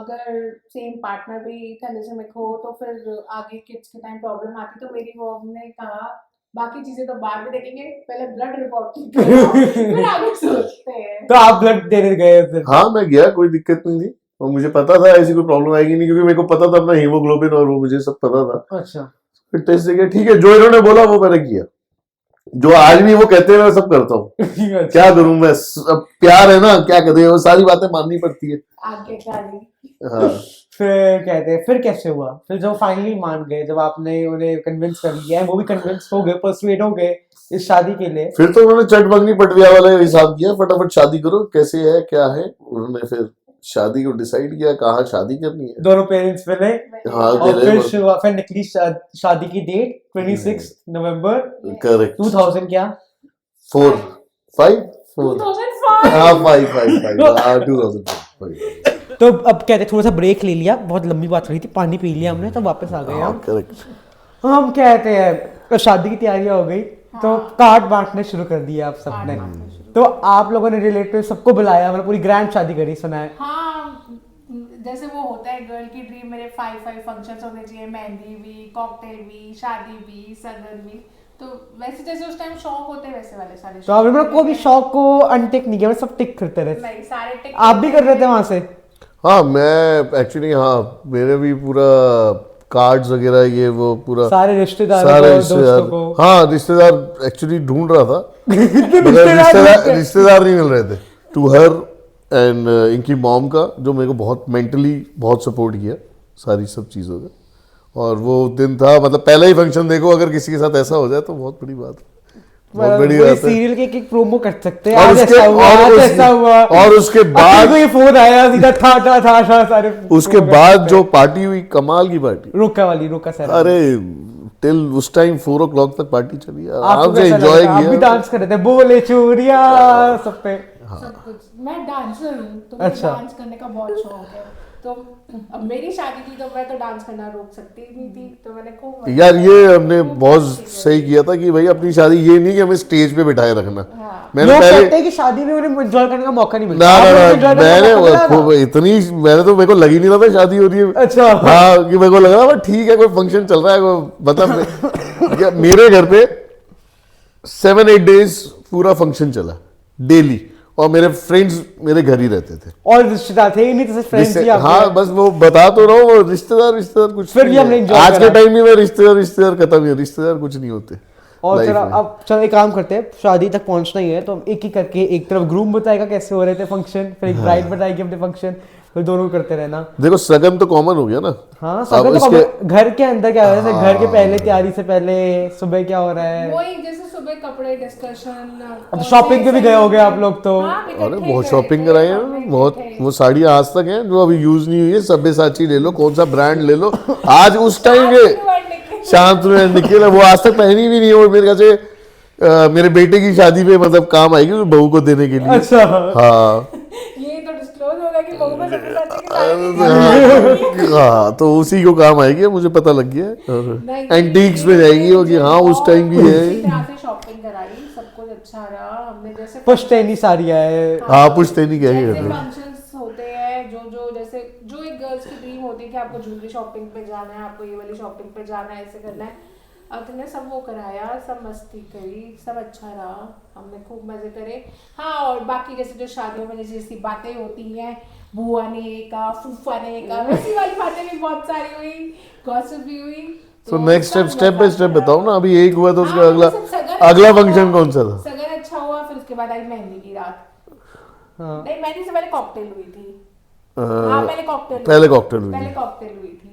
अगर सेम पार्टनर भी थैलेसीमिक हो तो फिर आगे किड्स के टाइम प्रॉब्लम आती, तो मेरी मॉम ने कहा बाकी चीजें तो बाद में देखेंगे, पहले ब्लड रिपोर्ट ठीक करो, फिर आगे सोचते हैं। तो आप ब्लड देने गए फिर? हाँ मैं गया, कोई दिक्कत नहीं थी, और मुझे पता था ऐसी कोई प्रॉब्लम आएगी नहीं, क्योंकि मेरे को पता था अपना हीमोग्लोबिन और वो मुझे सब पता था। अच्छा। फिर टेस्ट किया, ठीक है, जो इन्होंने बोला वो मैंने किया, जो आज भी वो कहते हैं मैं सब करता हूँ। क्या करूं मैं, अब प्यार है ना, क्या कहते हैं, वो सारी बातें माननी पड़ती है। आगे गाली। हाँ फिर कहते हैं फिर कैसे हुआ, फिर जब फाइनली मान गए, जब आपने उन्हें कन्विंस कर लिया, वो भी कन्विंस हो गए, परसुएड हो गए इस शादी के लिए, फिर तो उन्होंने चट बंगनी पटविया वाला हिसाब किया, फटाफट शादी करो, कैसे है क्या है, उन्होंने फिर शादी को डिसाइड किया, कहाँ शादी करनी है, दोनों पेरेंट्स मिले। हाँ और फिर निकली शादी की डेट 26 नवंबर करेक्ट 2000 क्या 4 5 4 2005। हाँ 5 2005। तो अब कहते थोड़ा सा ब्रेक ले लिया, बहुत लंबी बात रही थी, पानी पी लिया हमने, तो वापस आ गए हम। करेक्ट। हम कहते हैं शादी की तैयारियां हो गई, तो कार्ड बांटने शुरू कर दिया आप सबने। तो आप लोगों ने रिलेटिव सबको बुलाया, मतलब पूरी ग्रैंड शादी करी, सुना है। हाँ, जैसे वो होता है गर्ल की ड्रीम, मेरे 5 फंक्शंस होने चाहिए, मेहंदी भी, कॉकटेल भी, शादी भी, सगन भी। तो वैसे जैसे उस टाइम शौक होते हैं वैसे वाले सारे। तो आपने कोई भी शौक को अनटिक नहीं किया, सब टिक करते रहे? नहीं, सारे टिक। आप भी कर रहे थे वहां से? हाँ मैं एक्चुअली, हाँ मेरे भी पूरा कार्ड्स वगैरह ये वो पूरा सारे रिश्तेदार रिश्तेदार, हाँ रिश्तेदार एक्चुअली ढूंढ रहा था, मगर रिश्तेदार नहीं मिल रहे थे। टू हर एंड इनकी मॉम का, जो मेरे को बहुत मेंटली बहुत सपोर्ट किया सारी सब चीज़ों का, और वो दिन था, मतलब पहला ही फंक्शन देखो, अगर किसी के साथ ऐसा हो जाए तो बहुत बड़ी बात है, बहुत बड़ी बात है। सीरियल के एक प्रोमो कर सकते हैं, और आज उसके ऐसा हुआ, आज ऐसा हुआ, और उसके बाद ये फोन आया सीधा था सारे। उसके बाद जो पार्टी हुई, कमाल की पार्टी, रोका सर। अरे टिल उस टाइम 4 o'clock तक पार्टी चली, आपको आराम से कैसा एंजॉय लगा? आप भी किया। डांस कर रहे थे, बोले चूरिया सब पे। सब कुछ। मैं डांसर हूँ, तो मुझे अच्छा। डांस करने का बहुत शौक है। तो अब मेरी शादी थी तो मैं तो डांस करना रोक सकती नहीं थी, तो मैंने खूब यार ये हमने बहुत सही किया था कि भाई अपनी शादी ये नहीं कि हमें स्टेज पे बिठाए रखना। हाँ। मैंने लोग पहले कहते हैं कि शादी में उन्हें एंजॉय करने का मौका नहीं मिलता। ना आप ना लोगों को ना enjoy करने का मौका मिला मैंने था? इतनी मैंने तो, मेरे को लगी नहीं रहा था शादी हो रही है। अच्छा। हाँ कि मेरे को लग रहा था ठीक है, कोई फंक्शन चल रहा है, मतलब मेरे घर पे 7-8 days पूरा फंक्शन चला डेली, और मेरे फ्रेंड्स मेरे घर ही रहते थे, और रिश्तेदार थे नहीं, तो फ्रेंड्स ही आपके। हाँ बस वो बता तो रहा हूँ, वो रिश्तेदार कुछ फिर भी नहीं हमने है। enjoy आज करा। के टाइम में मैं रिश्तेदार खत्म है, रिश्तेदार कुछ नहीं होते। और life चलो में। अब चलो एक काम करते हैं, शादी तक पहुंचना ही है, तो हम एक ही करके, एक तरफ ग्रूम बताएगा कैसे हो रहे थे फंक्शन, फिर एक ब्राइड बताएगी अपने फंक्शन, फिर दोनों करते रहना। देखो सगन तो कॉमन हो गया ना। हाँ अब सगन तो इसके- घर के अंदर क्या हो रहा है, घर के पहले तैयारी से पहले सुबह क्या हो रहा है? वही जैसे सुबह कपड़े डिस्कशन। अब शॉपिंग पे भी गए होगे आप लोग तो? अरे बहुत शॉपिंग कराई है, बहुत, वो साड़ी आज तक है जो अभी यूज नहीं हुई है, सब्यसाची ले लो, कौन सा ब्रांड ले लो, आज उस टाइम के शांत निकल, वो आज तक पहनी भी नहीं है, और मेरे ख्याल से मेरे बेटे की शादी पे मतलब काम आएगी बहू को देने के लिए। अच्छा। हाँ ये तो डिस्क्लोज होगा कि बहू को सब हाँ तो उसी को काम आएगी, मुझे पता लग गया है। नहीं, एंटीक्स में जाएगी वो कि हाँ उस टाइम भी है। इसी तरह से शॉपिंग कराई, सब कुछ अच्छा रहा। हमने जैसे पुश्तैनी साड़ी है। हाँ पुश्तैनी क्या जैसे है, फंक्शंस होते हैं, जो जैसे जो एक गर्ल्स की ड्रीम होती है कि आपको ज्वेलरी शॉपिंग पे जाना है, आपको ये वाली शॉपिंग पे जाना है, ऐसे करना है। अब तुमने सब वो कराया, सब मस्ती करी, सब अच्छा रहा, हमने खूब मजे करे। हाँ, और बाकी जैसे जो शादियों में जैसी बातें होती हैं, बुआ ने का, फूफा ने का, वैसी वाली बातें भी बहुत सारी हुई, गॉसिप भी हुई। तो नेक्स्ट स्टेप बाय स्टेप बताओ ना, अभी एक हुआ तो उसका हाँ, अगला मतलब सगन अगला अच्छा फंक्शन हुआ, कौन सा था? सगन अच्छा हुआ, फिर उसके बाद आई मेहंदी की रात। हाँ। नहीं, मेहंदी से पहले कॉकटेल हुई थी। हाँ, पहले कॉकटेल हुई थी,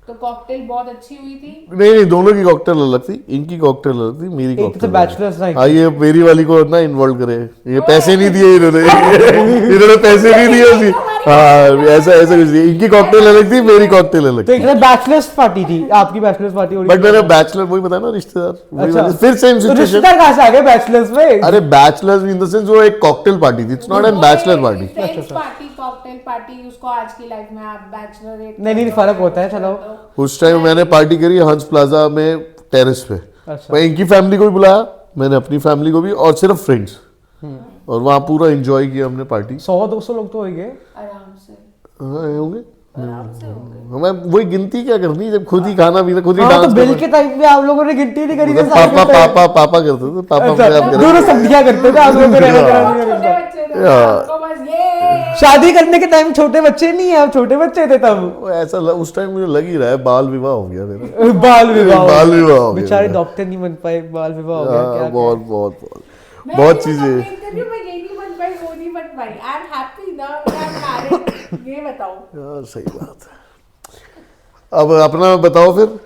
तो कॉकटेल बहुत अच्छी हुई थी। नहीं दोनों की कॉकटेल अलग थी, इनकी कॉकटेल अलग थी, मेरी एक तो कॉकटेल बैचलर्स नाइट। हाँ ये मेरी वाली को ना इन्वॉल्व करे, ये पैसे नहीं दिए इन्होंने इन्होंने पैसे नहीं दिए, तुम्हारी हाँ ऐसा ऐसा कुछ नहीं, इनकी कॉकटेल अलग थी, मेरी कॉकटेल अलग तो थी। एक बैचलर्स पार्टी थी, आपकी बैचलर्स पार्टी हो रही बट मेरा बैचलर वही बताया ना, रिश्तेदार वही अच्छा। वाली, फिर सेम तो सिचुएशन। रिश्तेदार कहाँ से आ गए बैचलर्स में? अरे बैचलर्स इन द सेंस वो एक कॉकटेल पार्टी थी, it's not an bachelor party. Friends party, cocktail party, उसको आज की लाइफ में आप बैचलर एक नहीं, फर्क होता है, चलो। उस टाइम मैंने पार्टी करी हंस प्लाजा में टेरेस पे। अच्छा। मैं इनकी फैमिली को भी बुलाया, मैंने अपनी फैमिली को भी, और सिर्फ फ्रेंड्स, और वहाँ पूरा एंजॉय किया हमने पार्टी। 100-200 लोग तो हो ही गए। आराम से हाँ होंगे। आराम से होंगे। मैं वही गिनती क्या करनी जब खुद ही खाना पीना, खुद ही हाँ, तो डांस बिल के टाइम पे आप लोगों ने गिनती नहीं करी थी मतलब सारे पापा के टाइम? पापा पापा करते थे, पापा अच्छा, अपने आप करते दोनों सब दिया करते थे आप लोगों को रहना बहुत कराने छोटे का। बच्चे थे, आपको बस ये शादी करने के टाइम छोटे बच्चे नहीं है, आप छोटे बच्चे थे तब। वो ऐसा उस टाइम मुझे लग ही रहा है बाल विवाह हो गया मेरा। बाल विवाह बाल विवाह हो गया बेचारे मेरा। डॉक्टर नहीं बन पाए, बाल विवाह हो गया। हाँ, क्या बहुत बहुत बहुत मैं बहुत ये चीजें। complain कर रही हूँ, मैं ये नहीं बन पाई, वो नहीं बन पाई। आई एम हैप्पी ना, आई एम मैरिड, ये बताओ। यार सही बात है। अब अपना बताओ फिर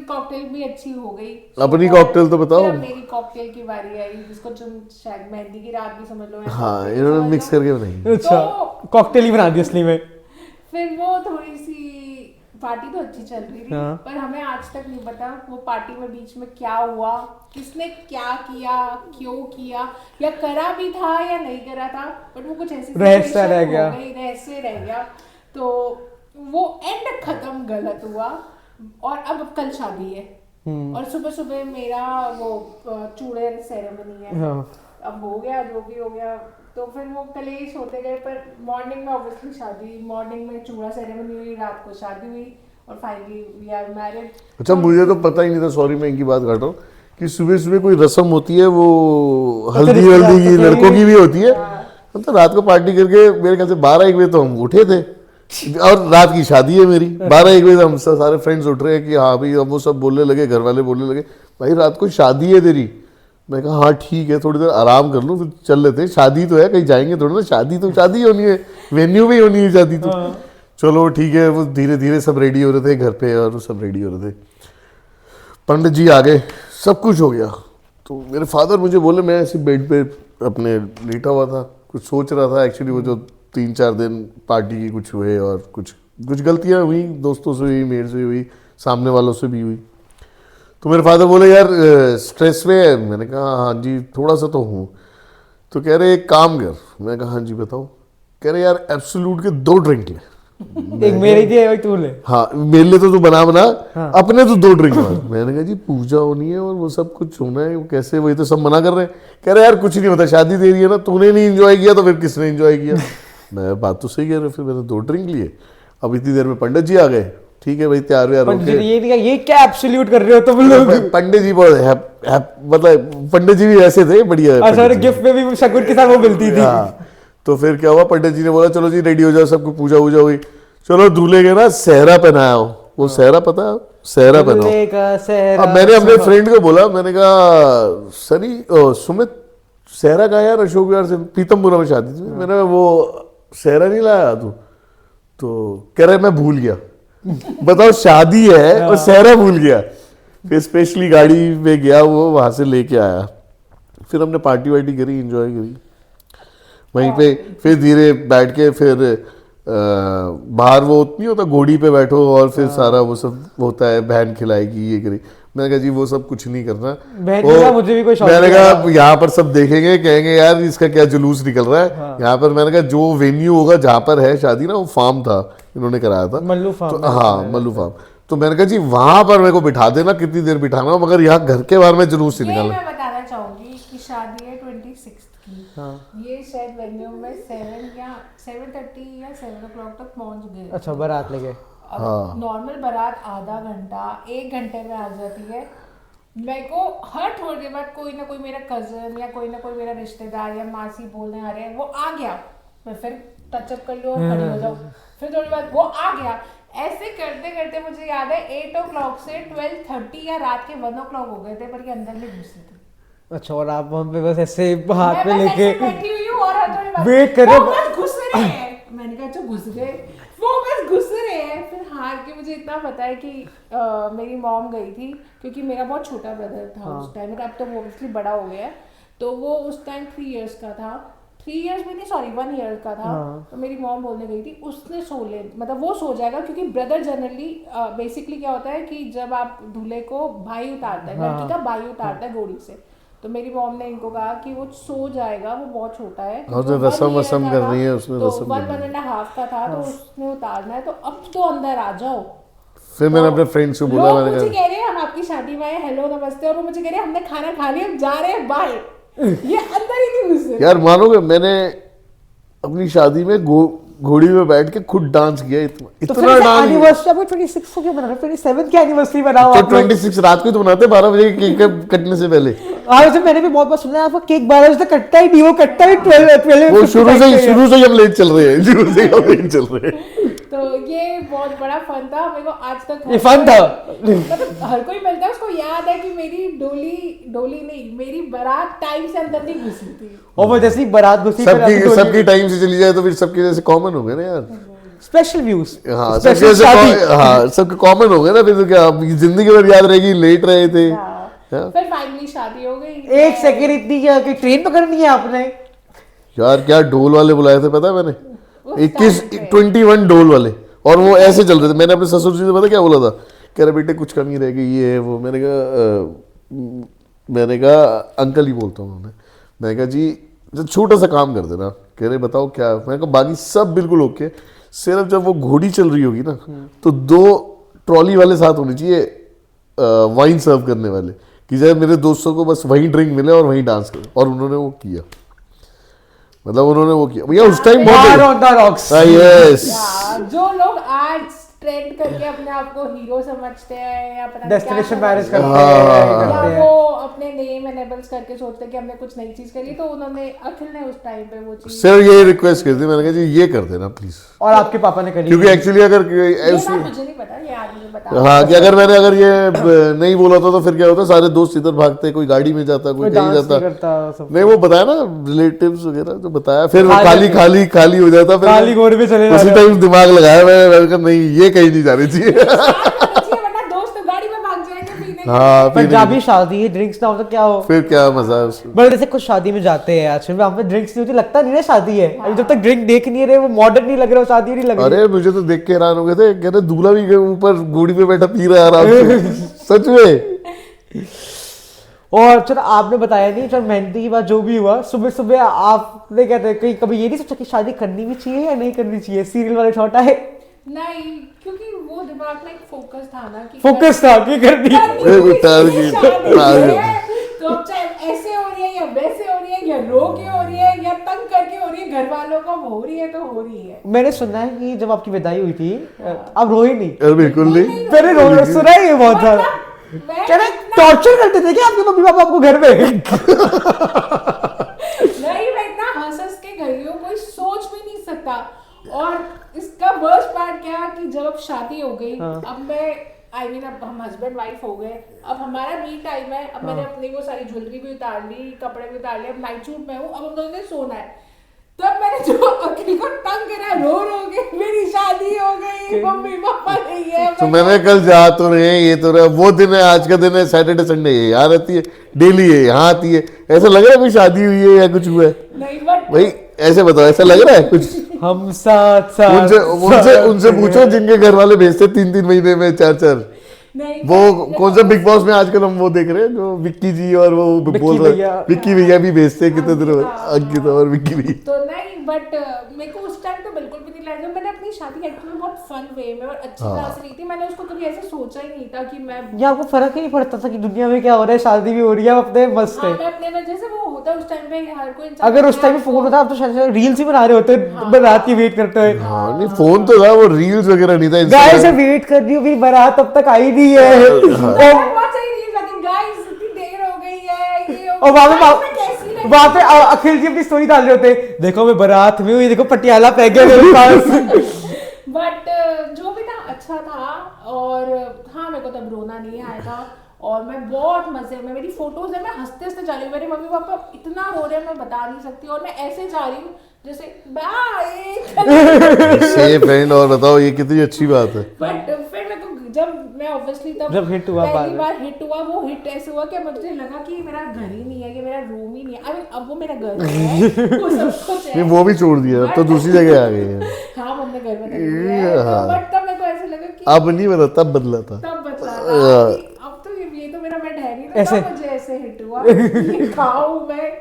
कॉकटेल भी अच्छी हो गई। अपनी cocktail तो बताओ। फिर अब मेरी कॉकटेल की बारी आई, जिसको तुम शायद मेहंदी की रात भी समझ लो या हाँ cocktail इन्होंने समझ मिक्स लो। करके बनाई। अच्छा, कॉकटेल ही बना दी असली में। फिर वो थोड़ी सी पार्टी तो अच्छी चल रही थी, हाँ। पर हमें आज तक नहीं पता वो पार्टी में बीच में क्या हुआ, किसने क्या किया, क्यों किया, या करा भी था या नहीं करा था, बट वो कुछ ऐसी रहस्य situation रह हो गया। गई, रहस्य रह गया। तो वो एंड खत्म गलत हुआ, और अब कल शादी है, और सुबह सुबह मेरा वो चूड़े सेरेमनी है। हाँ। अब हो गया जो भी हो गया, तो फिर वो कलेश होते गए, पर मॉर्निंग में ऑब्वियसली शादी, मॉर्निंग में चूड़ा सेरेमनी हुई, रात को शादी हुई, और फाइनली वी आर मैरिड। अच्छा मुझे तो पता ही नहीं था, सॉरी मैं इनकी बात काट रहा हूँ, कि सुबह सुबह कोई रस्म होती है वो हल्दी हल्दी की, लड़कों की भी होती है। हम तो रात को पार्टी करके मेरे ख्याल से 12-1 बजे तो हम उठे थे, और रात की शादी है मेरी। 12-1 बजे हम सारे फ्रेंड्स उठ रहे हैं कि हाँ भाई, अब वो सब बोलने लगे, घर वाले बोलने लगे भाई रात को शादी है तेरी। मैं कहा हाँ ठीक है, थोड़ी देर आराम कर लूँ फिर चल लेते हैं, शादी तो है, कहीं जाएंगे थोड़ा ना, शादी तो शादी होनी है, वेन्यू भी होनी है शादी तो। चलो ठीक है, वो धीरे धीरे सब रेडी हो रहे थे घर पे, और वो सब रेडी हो रहे थे, पंडित जी आ गए, सब कुछ हो गया। तो मेरे फादर मुझे बोले, मैं ऐसे बेड पे अपने लेटा हुआ था, कुछ सोच रहा था। एक्चुअली वो जो 3-4 दिन पार्टी की कुछ हुए, और कुछ गलतियाँ हुई, दोस्तों से हुई, मेरे से हुई, सामने वालों से भी हुई। तो मेरे फादर बोले यार स्ट्रेस में है। मैंने कहा हाँ जी थोड़ा सा तो हूँ। तो कह रहे एक काम कर। मैं कहा हाँ जी बताओ। कह रहे यार एब्सोल्यूट के 2 ड्रिंक ले। एक मेरी थी, एक तू ले। हाँ मेरे लिए तो तू बना अपने तो 2 ड्रिंक मार। मैंने कहा जी पूजा होनी है और वो सब कुछ होना है, वो कैसे, वही तो सब मना कर रहे हैं। कह रहे यार कुछ नहीं होता, शादी तेरी है ना, तूने नहीं एंजॉय किया तो फिर किसने एंजॉय किया। मैं बात तो सही कह रहे, फिर मैंने 2 ड्रिंक लिए। अब इतनी देर में पंडित जी आ गए। ठीक है भाई तैयार व्यार पंडित होके, जी ये नहीं कहा, ये क्या एब्सोल्यूट कर रहे हो तुम लोग? पंडित जी बहुत मतलब पंडित जी भी ऐसे थे बढ़िया। अच्छा, पंडित जी। गिफ्ट में भी शगुन के साथ वो मिलती थी। हाँ, तो फिर क्या हुआ, पंडित जी ने बोला चलो जी रेडी हो जाओ, सबको पूजा वूजा हुई, चलो दूल्हे के ना सहरा पहनाया हो। वो सहरा पता है, सहरा पहनाओ। दूल्हे का सहरा। अब मैंने अपने फ्रेंड को बोला, मैंने कहा सनी सुमित सहरा का यार अशोक विहार से पीतमपुरा में शादी थी, मैंने वो सहरा नहीं लाया तू? तो कह रहे मैं भूल गया। बताओ शादी है और सहरा भूल गया। फिर स्पेशली गाड़ी में गया, वो वहां से लेके आया। फिर हमने पार्टी वार्टी करी, एंजॉय करी वहीं पे। फिर धीरे बैठ के फिर बाहर वो नहीं होता घोड़ी पे बैठो, और फिर सारा वो सब होता है, बहन खिलाएगी ये करी। मैंने कहा जी वो सब कुछ नहीं करना। बहन का मुझे भी कोई शौक मैंने नहीं कहा था। यहाँ पर सब देखेंगे, कहेंगे यार इसका क्या जुलूस निकल रहा है यहाँ पर। मैंने कहा जो वेन्यू होगा जहाँ पर है शादी ना, वो फार्म था, इन्होंने कराया था मल्लू फार्म। तो, हाँ मल्लू फार्म। तो मैंने कहा जी वहां पर मेरे को बिठा देना, कितनी देर बिठाना, मगर यहाँ घर के बाहर में जुलूस ही ये निकालना। मैं बताना चाहूंगी कि शादी है 26 की। ये शायद वेन्यू में 7 या 7:30 या 7 o'clock तक पहुंच गए। अच्छा, बारात लेके। अब नॉर्मल बारात आधा घंटा 1 घंटे में आ जाती है। मेरे को हर थोड़ी देर बाद कोई ना कोई मेरा कजन या कोई ना कोई मेरा रिश्तेदार या मासी बोलने आ रहे हैं, वो आ गया, मैं फिर टचअप कर लूँ और खड़ी हो जाऊँ। फिर थोड़ी बाद वो आ गया। ऐसे करते करते मुझे याद है 8 o'clock से 12:30 या रात के 1 o'clock हो गए थे, पर ये अंदर में घुसे थे। अच्छा, और आप वहाँ पे बस ऐसे हाथ में मैं बस लेके ऐसे बैठी हुई हूँ और हर थोड़ी बाद वेट कर रहे वो हो। बस घुस रहे हैं। मैंने कहा अच्छा घुस गए, वो बस घुस रहे हैं। फिर हार के मुझे इतना पता है कि मेरी मॉम गई थी, क्योंकि मेरा बहुत छोटा ब्रदर था उस टाइम, अब तो वो ऑब्वियसली बड़ा हो गया है, तो वो उस टाइम 3 years का था। 3 years में नहीं, सॉरी 1 year का था। तो मेरी मॉम बोलने गई थी उसने सो ले, मतलब वो सो जाएगा, क्योंकि ब्रदर जनरली बेसिकली क्या होता है कि जब आप दूल्हे को भाई उतारता है, लड़की का भाई उतारता है घोड़ी से, तो मेरी मॉम ने इनको कहा कि वो सो जाएगा, वो बहुत छोटा है, और जो रस्म वसम करनी है उसने तो रस्म 1.5 का था, तो उसने उतारना है, तो अब तो अंदर आ जाओ। फिर मैंने अपने फ्रेंड्स को बोला, लोग मैंने मुझे कहा कह रहे हैं हम आपकी शादी में आए, हेलो नमस्ते, और वो मुझे कह रहे हैं हमने खाना खा लिया, हम जा रहे हैं बाय। ये अंदर ही नहीं घुसे। यार मानोगे मैंने अपनी शादी में घोड़ी में बैठ के खुद डांस किया, तो इतना डांस। एनिवर्सरी आपको 26 को क्यों बना रहे हो? 27 की एनिवर्सरी बनाओ तो आप लोग। 26 रात को ही तो बनाते 12 बजे केक कटने से पहले। वैसे मैंने भी बहुत बार सुना है आपका केक 12 बजे तक कटता ही नहीं, वो कटता ही 12 वो शुरू से ही हम लेट चल रहे हैं, शुरू से ही हम लेट चल रहे हैं। तो ये बहुत बड़ा फन था मेरे को आज तक। ये फन था। मतलब हर कोई मिलता है उसको याद है कि मेरी डोली नहीं, मेरी बारात टाइम से अंदर नहीं घुसी थी। और वो जैसी बारात घुसी सबकी टाइम से चली जाए तो फिर सबके जैसे कॉमन हो गए ना यार। Special views. हाँ सबके कॉमन हो गए ना, फिर तो क्या जिंदगी भर याद रहेगी लेट रहे थे। फिर फाइनली शादी हो गई। एक सेकंड इतनी क्या कि ट्रेन पकड़नी है आपने? यार क्या ढोल वाले बुलाए थे पता है मैंने, 21 ढोल वाले, और वो ऐसे चल रहे थे। मैंने अपने ससुर जी से पता क्या बोला था, कह रहे बेटे कुछ कमी रह गई ये है वो। मैंने कहा अंकल ही बोलता हूँ उन्होंने, मैंने कहा जी छोटा सा काम कर देना। कह रहे बताओ क्या? मैंने कहा बाकी सब बिल्कुल ओके, सिर्फ जब वो घोड़ी चल रही होगी ना तो 2 ट्रॉली वाले साथ होने चाहिए, वाइन सर्व करने वाले, कि जब मेरे दोस्तों को बस वही ड्रिंक मिले और वही डांस करे। और उन्होंने वो किया, मतलब उन्होंने वो किया भैया उस टाइम बहुत। यस, जो लोग आज ट्रेंड करके अपने आप को हीरो समझते हैं या अपना डेस्टिनेशन मैरिज करते हैं, या वो अपने नेम एनेबल्स करके सोचते हैं कि हमने कुछ नई चीज करी, तो उन्होंने अखिल ने उस टाइम पे वो चीज सिर्फ ये रिक्वेस्ट कर दी। मैंने कहा जी ये कर देना प्लीज। और आपके पापा ने करी? क्योंकि एक्चुअली अगर मुझे नहीं पता, ये आज मुझे बता। हाँ कि अगर मैंने ये नहीं बोला था तो फिर क्या होता, सारे दोस्त इधर भागते, कोई गाड़ी में जाता, कोई कहीं जाता। नहीं वो बताया ना रिलेटिव्स वगैरह जो बताया, फिर खाली हो जाता, फिर खाली घोड़े पे चले उसी टाइम दिमाग लगाया मैंने कहा नहीं ये कहीं नहीं जानी चाहिए। हाँ पंजाबी शादी है, ड्रिंक्स ना हो तो क्या हो, फिर क्या मजा है उसमें। बड़े जैसे कुछ शादी में जाते हैं आजकल वहाँ पे ड्रिंक्स नहीं होती, लगता नहीं ना शादी है। अभी जब तक ड्रिंक देख नहीं रहे, वो मॉडर्न नहीं लग रहा, शादी नहीं लग रही। अरे मुझे तो देख के हैरान हो गए थे, कहते दूल्हा भी ऊपर घोड़ी पे बैठा पी रहा है आराम से। सच में। और चलो आपने बताया नहीं, चलो मेहंदी की बात जो भी हुआ, सुबह सुबह आपने कहते हैं कभी ये नहीं सोचा कि शादी करनी भी चाहिए या नहीं करनी चाहिए? सीरियल वाले छोटा है नहीं, क्योंकि वो दिमाग में एक फोकस था ना कि फोकस था कि करनी तो अब चाहे ऐसे हो रही है या वैसे हो रही है या रो के हो रही है या तंग करके हो रही है, घर वालों को हो रही है तो हो रही है। मैंने सुना है कि जब आपकी विदाई हुई थी आप रोई नहीं? बिल्कुल नहीं। मैंने सुना है ये बहुत सारा, क्या टॉर्चर करते थे क्या आपके मम्मी पापा आपको घर में? नहीं, मैं इतना हंस के गई हूँ, कोई सोच भी नहीं सकता। और इसका वर्स्ट पार्ट क्या कि जब अब शादी हो गई, अब मैं अब हम हस्बैंड वाइफ हो गए, अब हमारा मी टाइम है, अब मैंने अपनी वो सारी ज्वेलरी भी उतार ली, कपड़े भी उतार लिए, अब नाइट सूट में हूँ, अब हम दोनों ने सोना है। तब मैंने जो अखिल को तंग करा, रो के मेरी शादी हो गई, मम्मी पापा नहीं है। तो मैंने कल जा तो रहे हैं, ये तो रहा, वो दिन है, आज का दिन है, सैटरडे संडे ये यहाँ रहती है, डेली है यहाँ आती है। ऐसा लग रहा है कोई शादी हुई है या कुछ हुआ है? नहीं, बट भाई ऐसे बताओ, ऐसा लग रहा है कुछ? हम साथ उनसे पूछो जिनके घर वाले भेजते 3 महीने में 4। वो कौन सा बिग बॉस में आजकल हम वो देख रहे हैं जो विक्की जी और वो बोल रहे हैं, विक्की भैया भी भेजते हैं कितने दिनों अंकिता और विक्की भी। तो नहीं, बट मेरे को उस टाइम तो बिल्कुल भी नहीं लगा। मैंने अपनी शादी एक्चुअली बहुत फन वे में और अच्छी तरह से की थी। मैंने उसको कभी ऐसे सोचा ही नहीं था कि मैं, या आपको फर्क ही नहीं पड़ता था कि दुनिया में क्या हो रहा है, शादी भी हो रही है, अपने मस्त है। मैं अपने में जैसे वो होता है उस टाइम पे, हर कोई इंसान, अगर उस टाइम में फोन होता आप तो शायद रील्स ही बना रहे होते, बारात की वेट करते हुए। हाँ नहीं, फोन तो था, वो रील्स वगैरह नहीं था। गाइस से वेट कर रही हूँ, मेरी बारात तब तक आई नहीं है। और वहाँ पे अखिल जी अपनी स्टोरी डाल रहे होते, देखो मैं बारात में हूँ, ये देखो पटियाला पह गया मेरे पास। बट जो भी था अच्छा था। और हाँ, मेरे को तब रोना नहीं आया था और मैं बहुत मजे में, मेरी फोटोज है, मैं हंसते हंसते जा रही हूँ। मेरे मम्मी पापा इतना रो रहे हैं मैं बता नहीं सकती, और मैं ऐसे जा रही हूँ जैसे बाय। Safe and. और बताओ ये कितनी अच्छी बात है। बट फिर मेरे को जब मैं ऑब्वियसली तब जब hit हुआ पहली बार हिट हुआ, वो हिट ऐसे हुआ कि मुझे लगा कि मेरा घर ही नहीं है, कि मेरा रूम ही नहीं है। अब वो मेरा घर है, वो सब कुछ है। नहीं वो भी छोड़ दिया, अब तो दूसरी जगह आ गए हैं। हाँ हमने घर बदल लिया है, तो बट तब मेरे को ऐसे लगा कि अब नहीं बदला, तब बदला था। तब बदला था कि अब तो ये तो मेरा बेड है नहीं, तो ऐसे- तब मुझे ऐसे हिट हुआ कि खाऊं मैं।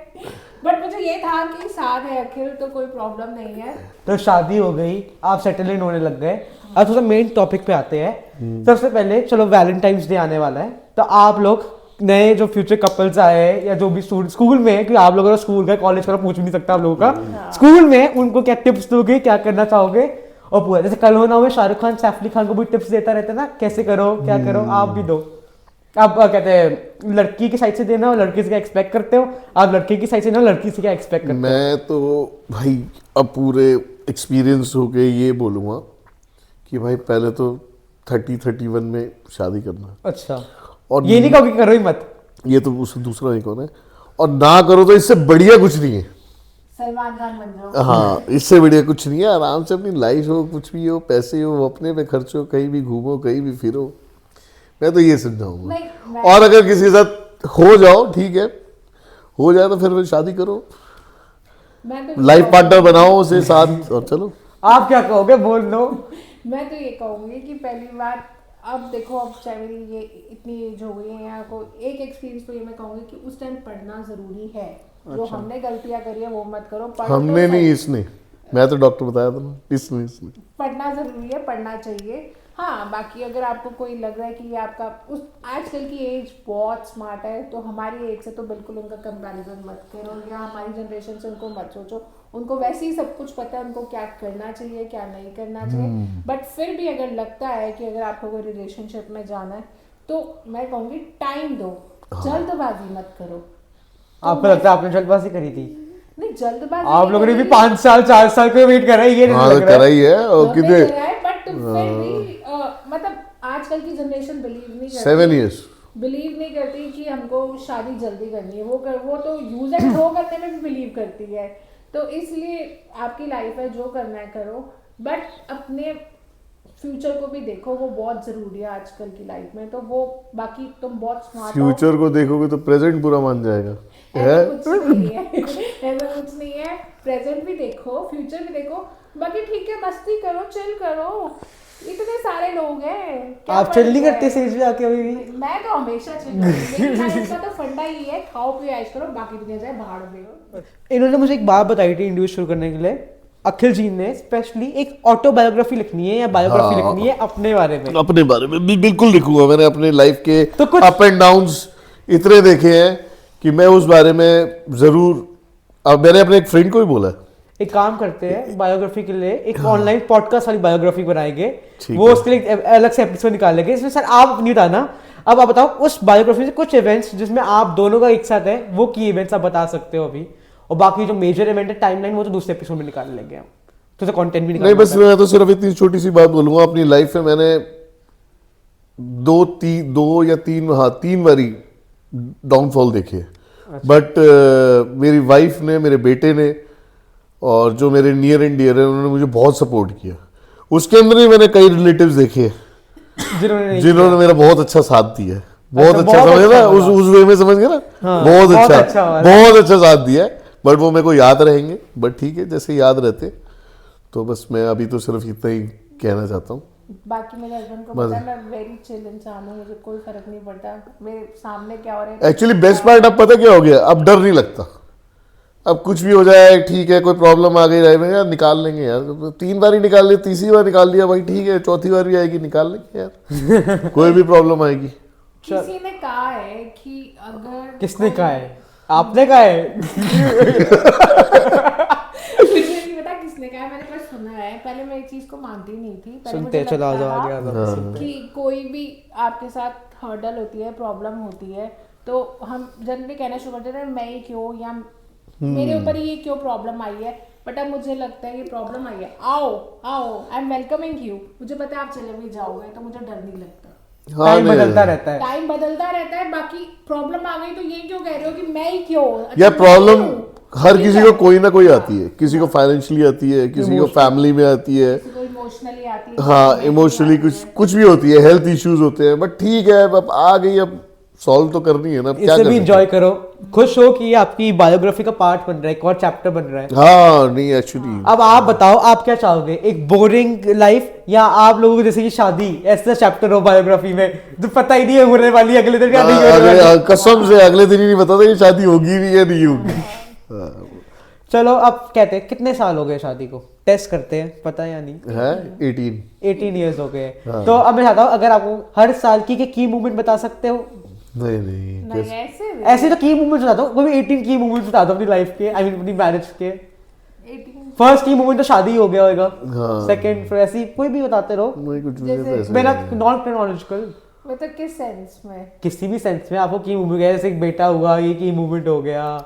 बट मुझे ये था कि साथ है अखिल, तो कोई प्रॉब्लम नहीं है। तो शादी हो गई, आप सेटल इन होने लग गए। अब थोड़ा मेन टॉपिक पे आते हैं। सबसे पहले चलो वैलेंटाइंस डे आने वाला है, तो आप लोग नए जो फ्यूचर कपल्स आए या जो भी स्कूल में है, कि आप लोगों का स्कूल का कॉलेज का पूछ भी नहीं सकता आप लोगों का, स्कूल में उनको क्या टिप्स दोगे, क्या करना चाहोगे? और पूरा जैसे कल होना में शाहरुख खान सैफ अली खान को भी टिप्स देता रहता है ना, कैसे करो क्या करो, आप भी दो। आप कहते हैं लड़की की साइड से देना और लड़की से क्या एक्सपेक्ट करते हो, आप लड़के की साइड से देना लड़की से क्या एक्सपेक्ट करते हो? मैं तो भाई अब पूरे एक्सपीरियंस हो गए ये बोलूँगा कि भाई पहले तो 30-31 में शादी करना, अच्छा, और ये नहीं कहो कि करो ही मत। ये तो उससे दूसरा एक होना है, और ना करो तो इससे बढ़िया कुछ नहीं है। सलमान खान बन जाओ। हाँ, इससे बढ़िया कुछ नहीं है। आराम से अपनी लाइफ हो, कुछ भी हो, पैसे हो, वो अपने पे खर्च हो, कहीं भी घूमो, कहीं भी फिरो। मैं तो ये समझाऊंगा। नहीं, मैं- और अगर किसी के साथ हो जाओ ठीक है, हो जाए तो फिर शादी करो, मैं तो लाइफ पार्टनर बनाओ उसे साथ, और चलो। आप क्या कहोगे, बोल लो। मैं तो ये कहूंगी कि पहली बार, अब देखो अब चाहे मेरी ये इतनी एज हो गई है, आपको एक एक्सपीरियंस तो ये मैं कहूंगी कि उस टाइम पढ़ना जरूरी है। जो हमने गलतियां करी है वो मत करो। पढ़ तो हमने नहीं, सही। इसने, मैं तो डॉक्टर बताया था ना, इसने पढ़ना जरूरी है, पढ़ना चाहिए। हाँ बाकी अगर आपको कोई लग रहा है कि ये आपका उस आजकल की एज बहुत स्मार्ट है, तो हमारी एज से तो बिल्कुल उनका कंपैरिजन मत करो, या हमारी जनरेशन से उनको मत सोचो। उनको वैसे ही सब कुछ पता है, उनको क्या करना चाहिए क्या नहीं करना चाहिए। बट फिर भी अगर लगता है कि अगर आपको कोई रिलेशनशिप में जाना है, तो मैं कहूँगी टाइम दो, जल्दबाजी मत करो। आपको लगता है आपने जल्दबाजी करी थी? नहीं जल्दबाजी आप लोगों ने भी करी। 5 साल 4 साल के वेट करा है, ये नहीं हाँ लग तो रहा करा है। ही है। और हमने कितने करा है, बट फिर भी मतलब आजकल की जनरेशन बिलीव नहीं करती। 7 years। बिलीव नहीं करती कि हमको शादी जल्दी करनी है। वो तो यूज एंड थ्रो करने में भी बिलीव करती है। तो इसलिए आपकी लाइफ है, जो करना है करो, बट अपने फ्यूचर को भी देखो, वो बहुत जरूरी है आजकल की लाइफ में। तो वो बाकी तुम बहुत स्मार्ट हो, फ्यूचर को देखोगे तो प्रेजेंट पूरा मान जाएगा। ऐसा कुछ नहीं है। ऐसा कुछ नहीं है, प्रेजेंट भी देखो फ्यूचर भी देखो। बाकी ठीक है, मस्ती करो, चिल करो, इतने सारे लोग हैं। क्या आप चिल नहीं फर्क करते है? स्टेज पे आके अभी भी? मैं तो हमेशा चिल करती हूँ। मेरी लाइफ का तो फंडा ही है, खाओ पियो ऐश करो, बाकी दुनिया जाए भाड़ में। इन्होंने मुझे एक बात बताई थी इंटरव्यू शुरू करने के लिए, अखिल जी ने स्पेशली एक ऑटोबायोग्राफी लिखनी है या बायोग्राफी हाँ। लिखनी है अपने बारे में। अपने बारे में बिल्कुल लिखूंगा। मैंने अपने लाइफ के तो कुछ- अप एंड डाउन्स इतने देखे हैं कि मैं उस बारे में जरूर, अब मैंने अपने एक फ्रेंड को भी बोला है। एक काम करते हैं, बायोग्राफी के लिए एक ऑनलाइन पॉडकास्ट वाली बायोग्राफी बनाएंगे, ठीक वो है। उसके लिए एक अलग से एपिसोड निकालेंगे। इसमें सर आप अपनी बताना, अब आप बताओ उस बायोग्राफी से कुछ इवेंट्स जिसमें आप दोनों का एक साथ है, वो की इवेंट्स आप बता सकते हो अभी, और बाकी जो मेजर इवेंट है टाइमलाइन वो तो दूसरे एपिसोड में निकाल लेंगे हम, तो कंटेंट भी नहीं निकाल बस मैं तो सिर्फ इतनी छोटी सी बात बोलूंगा। अपनी लाइफ में मैंने दो या तीन बारी डाउनफॉल देखे। बट मेरी वाइफ ने, मेरे बेटे ने, और जो मेरे नियर एंड डियर है, उन्होंने मुझे बहुत सपोर्ट किया। उसके अंदर भी मैंने कई रिलेटिव्स देखे जिन्होंने मेरा बहुत अच्छा साथ दिया है। बहुत अच्छा बहुत समझ अच्छा ना, उस वे में समझ गए ना। हाँ, बहुत बहुत अच्छा अच्छा वाला। बहुत अच्छा साथ दिया है। बट वो मेरे को याद रहेंगे। बट ठीक है, जैसे याद रहते। तो बस मैं अभी तो सिर्फ इतना ही कहना चाहता हूँ। बाकी मेरे हस्बैंड को पता है मैं वेरी चिल इंसान हूँ, मुझे कोई फर्क नहीं पड़ता मेरे सामने क्या हो रहा है। एक्चुअली बेस्ट पार्ट अब पता क्या हो गया, अब डर नहीं लगता। अब कुछ भी हो जाए ठीक है, कोई प्रॉब्लम आ गई रहे यार निकाल लेंगे यार। 3 बार ही निकाल लिया, तीसरी बार निकाल लिया भाई ठीक है, चौथी बार भी आएगी निकाल लेंगे यार। कोई भी प्रॉब्लम आएगी। किसी ने कहा है कि अगर किसने कहा है? आपने कहा है? मुझे नहीं पता किसने कहा है, मैंने बस सुना है। पहले मैं एक चीज को मानती नहीं थी। पहले सुनते मुझे चलो, आ लगता जाओ था आगे, आ जाओ। कि कोई भी आपके साथ हर्डल होती है, प्रॉब्लम होती है, तो हम जनरली कहना शुरू करते थे मैं ही क्यों, या मेरे ऊपर ही ये क्यों प्रॉब्लम आई है। बट अब मुझे लगता है कि प्रॉब्लम आई है, आओ आओ, आई एम वेलकमिंग यू। मुझे पता है आप चले भी जाओगे, तो मुझे डर नहीं लगता। हाँ, टाइम नहीं, बदलता रहता है। टाइम बदलता रहता है। बाकी प्रॉब्लम आ गई तो ये क्यों कह रहे हो कि मैं ही क्यों? या अच्छा, प्रॉब्लम मैं हूँ। हर किसी को कोई ना कोई आती है। किसी को फाइनेंशियली आती है, किसी को फैमिली में आती है, किसी को इमोशनली आती है, हाँ इमोशनली कुछ भी होती है, हेल्थ इश्यूज होते हैं, बट ठीक है अब आ गई, अब सॉल्व तो करनी है ना, अब क्या इसे कर भी सकते एंजॉय करो, खुश हो कि ये आपकी बायोग्राफी का पार्ट बन रहा है, एक और चैप्टर बन रहा है। हैं। हाँ नहीं एक्चुअली अब आप बताओ आप क्या चाहोगे, एक बोरिंग लाइफ या आप लोगों को जैसे कि शादी ऐसा चैप्टर हो बायोग्राफी में जो पता ही नहीं है होने वाली अगले दिन क्या नहीं होने वाली। कसम से अगले दिन ही नहीं पता था कि शादी होगी भी या नहीं होगी। चलो अब कहते हैं कितने साल हो गए शादी को, टेस्ट करते हैं पता है या नहीं। है 18। 18 ईयर्स हो गए। हाँ। तो अब मैं चाहता हूँ अगर आपको हर साल की मूवमेंट बता सकते हो। नहीं नहीं नहीं कैसे? ऐसे ऐसे तो की मूवमेंट बताता हूँ, कोई भी 18 की मूवमेंट बता दो अपनी लाइफ के, आई मीन अपनी मैरिज के। 18 फर्स्ट की मूवमेंट तो शादी ही हो गया होगा, हाँ। सेकंड फिर ऐसी कोई भी बताते रहो, नहीं कुछ भी जैसे- ऐसा मेरा नहीं है। नॉन क्रोनोलॉजिकल मतलब किस सेंस में? किसी भी सेंस में आपको की मूवमेंट, जैसे एक बेटा हुआ ये की मूवमेंट हो गया।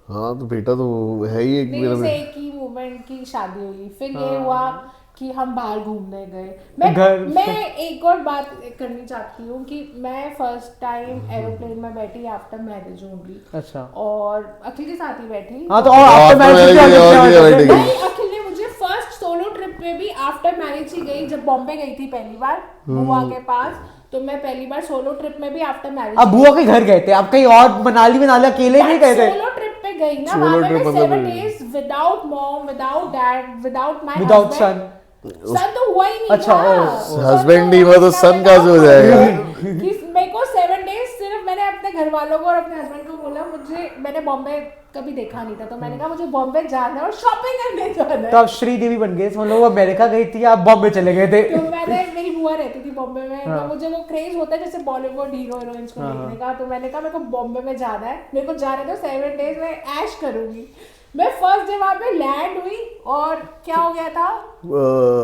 हाँ तो बेटा तो है ही एक नहीं मेरा जैसे बेटा। एक ही मूवमेंट की शादी हुई, फिर ये हाँ। हुआ कि हम बाहर घूमने गए। घर- मैं एक और बात करनी चाहती हूँ कि मैं फर्स्ट टाइम एरोप्लेन में बैठी आफ्टर मैरिज ओनली, अच्छा और अखिल के साथ ही बैठी। हाँ तो और after आफ्टर मैरिज marriage क्या और क्या क्या होता है? बैठेगी? नहीं, अखिल ने मुझे फर्स्ट सोलो ट्रिप पे भी आफ्टर मैरिज ही गई, जब बॉम्बे गई थी पहली बार बुआ के पास, तो मैं पहली बार सोलो ट्रिप में भी आफ्टर मैरिज। अब बुआ के घर गए थे, आप कहीं और मनाली अकेले नहीं गए थे? सोलो ट्रिप पे गई ना, Solo वहां पे trip मैं मतलब 7 days without mom, without dad, without my without son. Son तो हुआ ही नहीं अच्छा, था। husband नहीं हुआ तो son कहाँ से हो जाएगा? कि मेरे को 7 days सिर्फ मैंने अपने घर वालों को और अपने हस्बैंड को बोला, मैंने बॉम्बे कभी देखा नहीं था, तो मैंने कहा मुझे बॉम्बे जाना है और शॉपिंग करने जाना तो है। आप श्रीदेवी बन गए, मतलब वो अमेरिका गई थी, आप बॉम्बे चले गए थे। तो मेरी बुआ रहती थी बॉम्बे में, तो मुझे वो क्रेज होता है जैसे बॉलीवुड हीरो हीरोइंस को देखने का, तो मैंने कहा मेरे को बॉम्बे में जाना है, मेरे को जाना है, तो 7 days में ऐश करूंगी। मैं फर्स्ट डे वहां पे लैंड हुई और क्या हो गया था,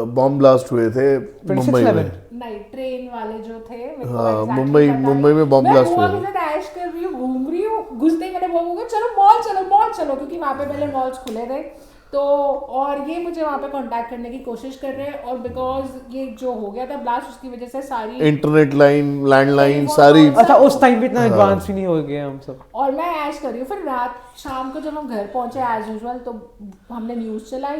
बॉम्ब ब्लास्ट हुए थे मुंबई 26/11 में। नहीं ट्रेन वाले जो थे, मेरे को हाँ, exactly मुंबई- पता नहीं। मुंबई में बॉम्ब मैं ब्लास्ट बुआ हुए के साथ ऐश कर रही हूँ, घूम रही हूँ, घुसते ही मैंने बुआ को कहा चलो मॉल चलो, क्योंकि वहां पे पहले मॉल्स खुले थे, तो और ये मुझे वहां पे कांटेक्ट करने की कोशिश कर रहे हैं, और बिकॉज ये जो हो गया था ब्लास्ट, उसकी वजह से सारी इंटरनेट लाइन, लैंडलाइन टेलीफोन सारी। और- अच्छा उस टाइम पे इतना एडवांस भी नहीं हो गए हम सब। और मैं ऐश कर रही हूँ। फिर रात शाम को जब हम घर पहुंचे एज यूजुअल, तो हमने न्यूज़ चलाई,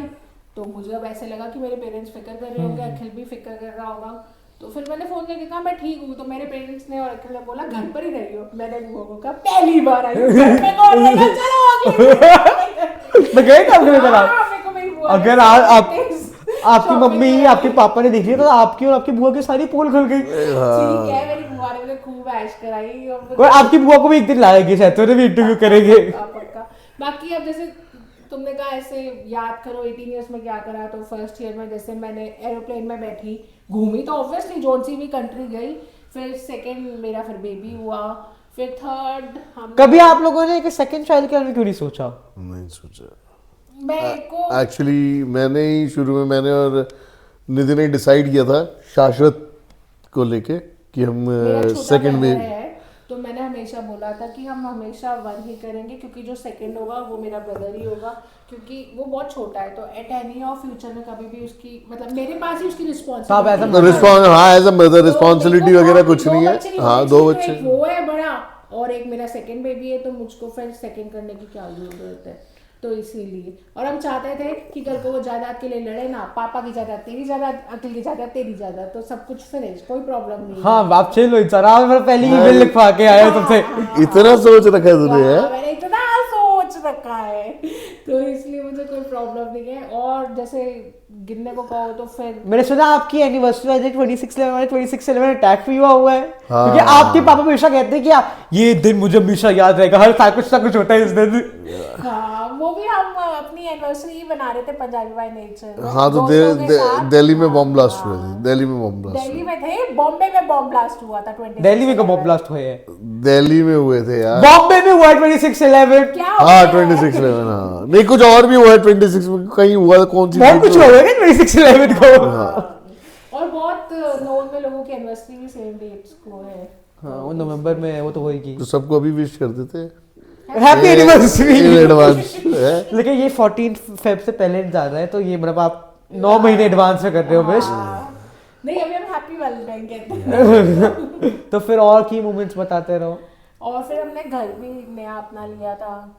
तो मुझे अब ऐसे लगा कि मेरे पेरेंट्स फिक्र कर रहे होंगे, अखिल भी फिक्र कर रहा होगा, तो फिर मैंने फोन करके कहा मैं ठीक हूँ, तो मेरे पेरेंट्स ने और अखिल ने बोला घर पर ही रही हो। मैंने बुआ को कहा पहली बार आई हूँ घर पे, कौन रहेगा, चलो अगले मैं गए थे अपने तरफ। हाँ, मेरे को मेरी बुआ ने अगर आपकी shopping मम्मी कराई। आपके पापा ने देख लिया तो आपकी और आपकी बुआ की सारी पोल खुल गई। ठीक है, मेरी बुआ ने मुझे खूब ऐश कराई, और मुझे- कोई आपकी बुआ को भी एक दिन लाएगी शायद, तो भी इंटरव्यू करेंगे। पक्का। बाकी अब जैसे तुमने कहा ऐसे याद करो 18 इयर्स में क्या करा, तो फर्स्ट ईयर में जैसे मैंने एरोप्लेन में बैठी घूमी, तो ऑब्वियसली जोन सी भी कंट्री गई, फिर सेकंड मेरा फिर बेबी हुआ, फिर थर्ड हम कभी आप लोगों ने एक सेकंड चाइल्ड के बारे में क्यों नहीं सोचा? नहीं सोचा मेरे को एक्चुअली, मैंने ही शुरू में मैंने और निधि ने डिसाइड किया था शाश्वत को लेके कि हम मेरा छोटा सेकंड brother में। है, तो मैंने हमेशा बोला था कि हम हमेशा 1 ही करेंगे, क्योंकि जो सेकंड होगा वो मेरा ब्रदर ही होगा, क्योंकि वो बहुत छोटा है, तो एट एनी ऑफ फ्यूचर में कभी भी उसकी मतलब मेरे पास ही उसकी तो आप रिस्पॉन्सिबिलिटी रिस्पॉन्स, हाँ एज अ मदर तो रिस्पॉन्सिबिलिटी मेरे को वगैरह दो कुछ नहीं है। बच्चे हाँ होने दो चाहिए, तो बच्चे। एक वो है बड़ा और एक मेरा सेकंड बेबी है, तो मुझको फिर सेकंड करने की क्या जरूरत है, तो इसीलिए। और हम चाहते थे कि कल को वो जायदाद के लिए लड़े ना, पापा की जायदाद तेरी जायदाद, अखिल की जायदाद तेरी जायदाद, तो सब कुछ फिनिश, कोई प्रॉब्लम नहीं है। हाँ आप चिल हो इंसान, आप मेरा पहले ईमेल लिखवा के आए हो तुमसे। इतना सोच रखा है तूने वाह, है? मैंने इतना सोच रखा है, तो इसलिए मुझे कोई प्रॉब्लम नहीं है। और जैसे गिनने को कहो तो फिर मैंने सुना आपकी एनिवर्सरी आज 26/11 अटैक भी हुआ है, हाँ। क्योंकि आपके पापा हमेशा कहते हैं कि ये दिन मुझे हमेशा याद रहेगा, हर साल कुछ ना कुछ होता है इस दिन। हाँ, वो भी हम अपनी एनिवर्सरी बना रहे थे पंजाबी बाय नेचर। हाँ तो दिल्ली में बॉम्ब ब्लास्ट हुए थे। दिल्ली में बॉम्ब ब्लास्ट दिल्ली में थे, बॉम्बे में बॉम्ब ब्लास्ट हुआ था 20। दिल्ली में कब बॉम्ब ब्लास्ट हुए हैं? दिल्ली में हुए थे यार। बॉम्बे में हुआ 26/11। क्या हो हाँ गया? 26/11। हाँ नहीं कुछ और भी हुआ है 26 में, कहीं हुआ था, कौन सी बहुत date कुछ में? हुआ है 26/11 को। और बहुत नोन में लोगों की एनिवर्सरी भी सेम डेट्स को है। हाँ वो नवंबर में है, वो तो होएगी। तो सबको अभी विश कर देते हैं हैप्पी एनिवर्सरी। In advance. लेकिन ये 14 फेब से पहले जा रहा है, तो ये मतलब आप 9 महीने एडवांस में कर रहे हो विश। हाँ। नहीं, अभी हम हैप्पी वैलेंटाइन कहते हैं। तो फिर और की मोमेंट्स बताते रहो। और फिर हमने घर भी नया अपना लिया था।